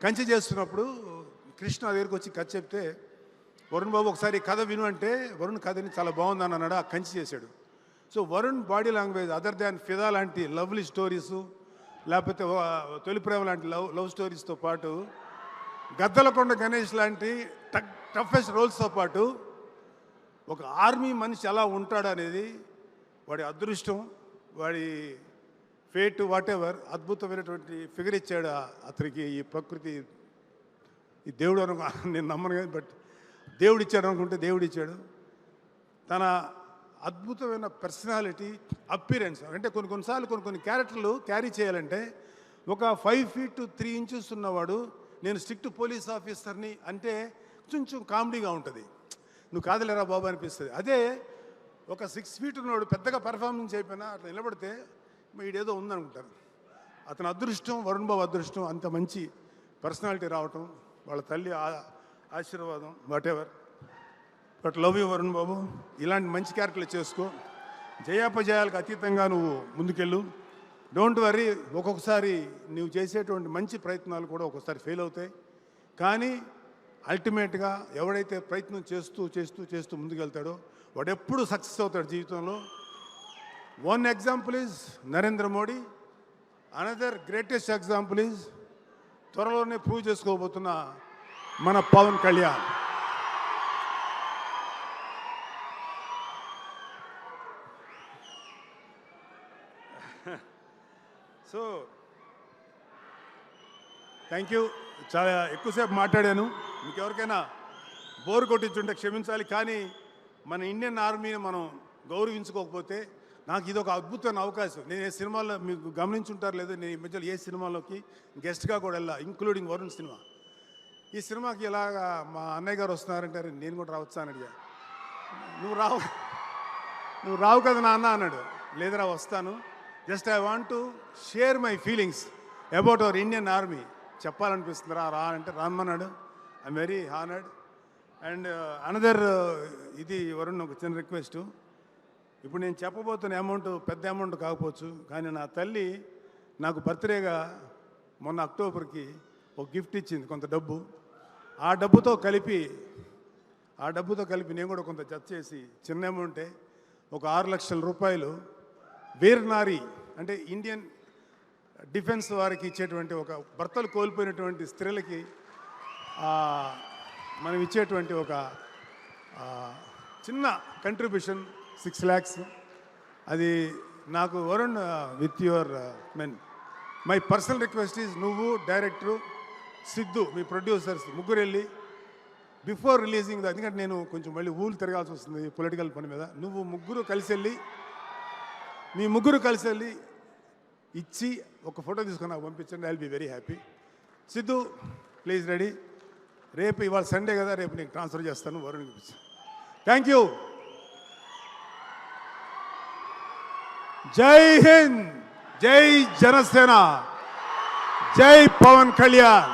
కంచి చేస్తున్నప్పుడు కృష్ణ దగ్గరికి వచ్చి కథ చెప్తే, వరుణ్ బాబు ఒకసారి కథ విను అంటే వరుణ్ కథని చాలా బాగుందని అన్నాడు. ఆ కంచి చేశాడు. So Varun body language other than ఫిదా లాంటి లవ్లీ స్టోరీసు, లేకపోతే తొలి ప్రేమ లాంటి లవ్ స్టోరీస్తో పాటు గద్దలకొండ గణేష్ లాంటి టఫెస్ట్ రోల్స్తో పాటు ఒక ఆర్మీ మనిషి ఎలా ఉంటాడు అనేది వాడి అదృష్టం, వాడి ఫేట్, వాట్ ఎవర్, అద్భుతమైనటువంటి ఫిగర్ ఇచ్చాడు అతనికి. ఈ ప్రకృతి, ఈ దేవుడు నేను నమ్మను కానీ, బట్ దేవుడు ఇచ్చాడు అనుకుంటే దేవుడు ఇచ్చాడు. తన అద్భుతమైన పర్సనాలిటీ, అప్పీరెన్స్, అంటే కొన్నిసార్లు కొన్ని క్యారెక్టర్లు క్యారీ చేయాలంటే ఒక 5 feet 3 inches ఉన్నవాడు నేను స్ట్రిక్ట్ పోలీస్ ఆఫీసర్ని అంటే కొంచెం కామెడీగా ఉంటుంది, నువ్వు కాదలేరా బాబు అనిపిస్తుంది. అదే ఒక 6 feet ఉన్నవాడు పెద్దగా పెర్ఫార్మెన్స్ అయిపోయినా అట్లా నిలబడితే వీడేదో ఉందనుకుంటారు. అతని అదృష్టం, వరుణ్ బాబు అదృష్టం, అంత మంచి పర్సనాలిటీ రావటం, వాళ్ళ తల్లి ఆశీర్వాదం, whatever. But love you Varun Babu, ఇలాంటి మంచి క్యారెక్టర్లు చేసుకో, జయాపజయాలకు అతీతంగా నువ్వు ముందుకెళ్ళు. డోంట్ వరీ, ఒక్కొక్కసారి నువ్వు చేసేటువంటి మంచి ప్రయత్నాలు కూడా ఒక్కొక్కసారి ఫెయిల్ అవుతాయి, కానీ అల్టిమేట్గా ఎవడైతే ప్రయత్నం చేస్తూ చేస్తూ చేస్తూ ముందుకెళ్తాడో వాడు ఎప్పుడు సక్సెస్ అవుతాడు జీవితంలో. One example is Narendra Modi, another greatest example is త్వరలోనే ప్రూవ్ చేసుకోబోతున్న మన Pawan Kalyan. So thank you, చాలా ఎక్కువసేపు మాట్లాడాను, మీకు ఎవరికైనా బోర్ కొట్టించుంటే క్షమించాలి, కానీ మన ఇండియన్ ఆర్మీని మనం గౌరవించుకోకపోతే నాకు ఇది ఒక అద్భుతమైన అవకాశం. నేను ఏ సినిమాల్లో మీకు గమనించుంటారు లేదో, నేను ఈ మధ్యలో ఏ సినిమాలోకి గెస్ట్గా కూడా వెళ్ళా, ఇంక్లూడింగ్ వరుణ్ సినిమా. ఈ సినిమాకి ఇలాగా మా అన్నయ్య గారు వస్తున్నారంటారు, నేను కూడా రావచ్చా అని అడిగా. నువ్వు రావు కదా నాన్న అన్నాడు. లేదురా వస్తాను, just I want to share my feelings about our Indian army చెప్పాలనిపిస్తుందిరా, రా అంటే రమ్మన్నాడు. I'm very honoured. And another ఇది వరుణ్, ఒక చిన్న రిక్వెస్ట్. ఇప్పుడు నేను చెప్పబోతున్న అమౌంట్ పెద్ద అమౌంట్ కాకపోవచ్చు, కానీ నా తల్లి నాకు బర్త్డేగా మొన్న అక్టోబర్కి ఒక గిఫ్ట్ ఇచ్చింది, కొంత డబ్బు. ఆ డబ్బుతో కలిపి నేను కూడా కొంత జత చేసి, చిన్న అమౌంటే, ఒక 6 లక్షల రూపాయలు వీర్ నారి అంటే ఇండియన్ డిఫెన్స్ వారికి ఇచ్చేటువంటి, ఒక భర్తలు కోల్పోయినటువంటి స్త్రీలకి మనం ఇచ్చేటువంటి ఒక చిన్న కంట్రిబ్యూషన్ 6 lakhs. అది నాకు Varun, with your my personal request is, నువ్వు డైరెక్టరు సిద్ధు, మీ ప్రొడ్యూసర్స్ ముగ్గురు వెళ్ళి బిఫోర్ రిలీజింగ్, ఎందుకంటే నేను కొంచెం మళ్ళీ ఊళ్ళు తిరగాల్సి వస్తుంది పొలిటికల్ పని మీద, నువ్వు ముగ్గురు కలిసి వెళ్ళి, మీ ముగ్గురు కలిసి వెళ్ళి ఇచ్చి ఒక ఫోటో తీసుకొని నాకు పంపించండి. I will be very happy. Siddhu please ready. రేపు ఇవాళ సండే కదా, రేపు నీకు ట్రాన్స్ఫర్ చేస్తాను, వరుణ్కి ఇప్పించు. Thank you. జై హింద్, జై జనసేన, జై పవన్ కళ్యాణ్.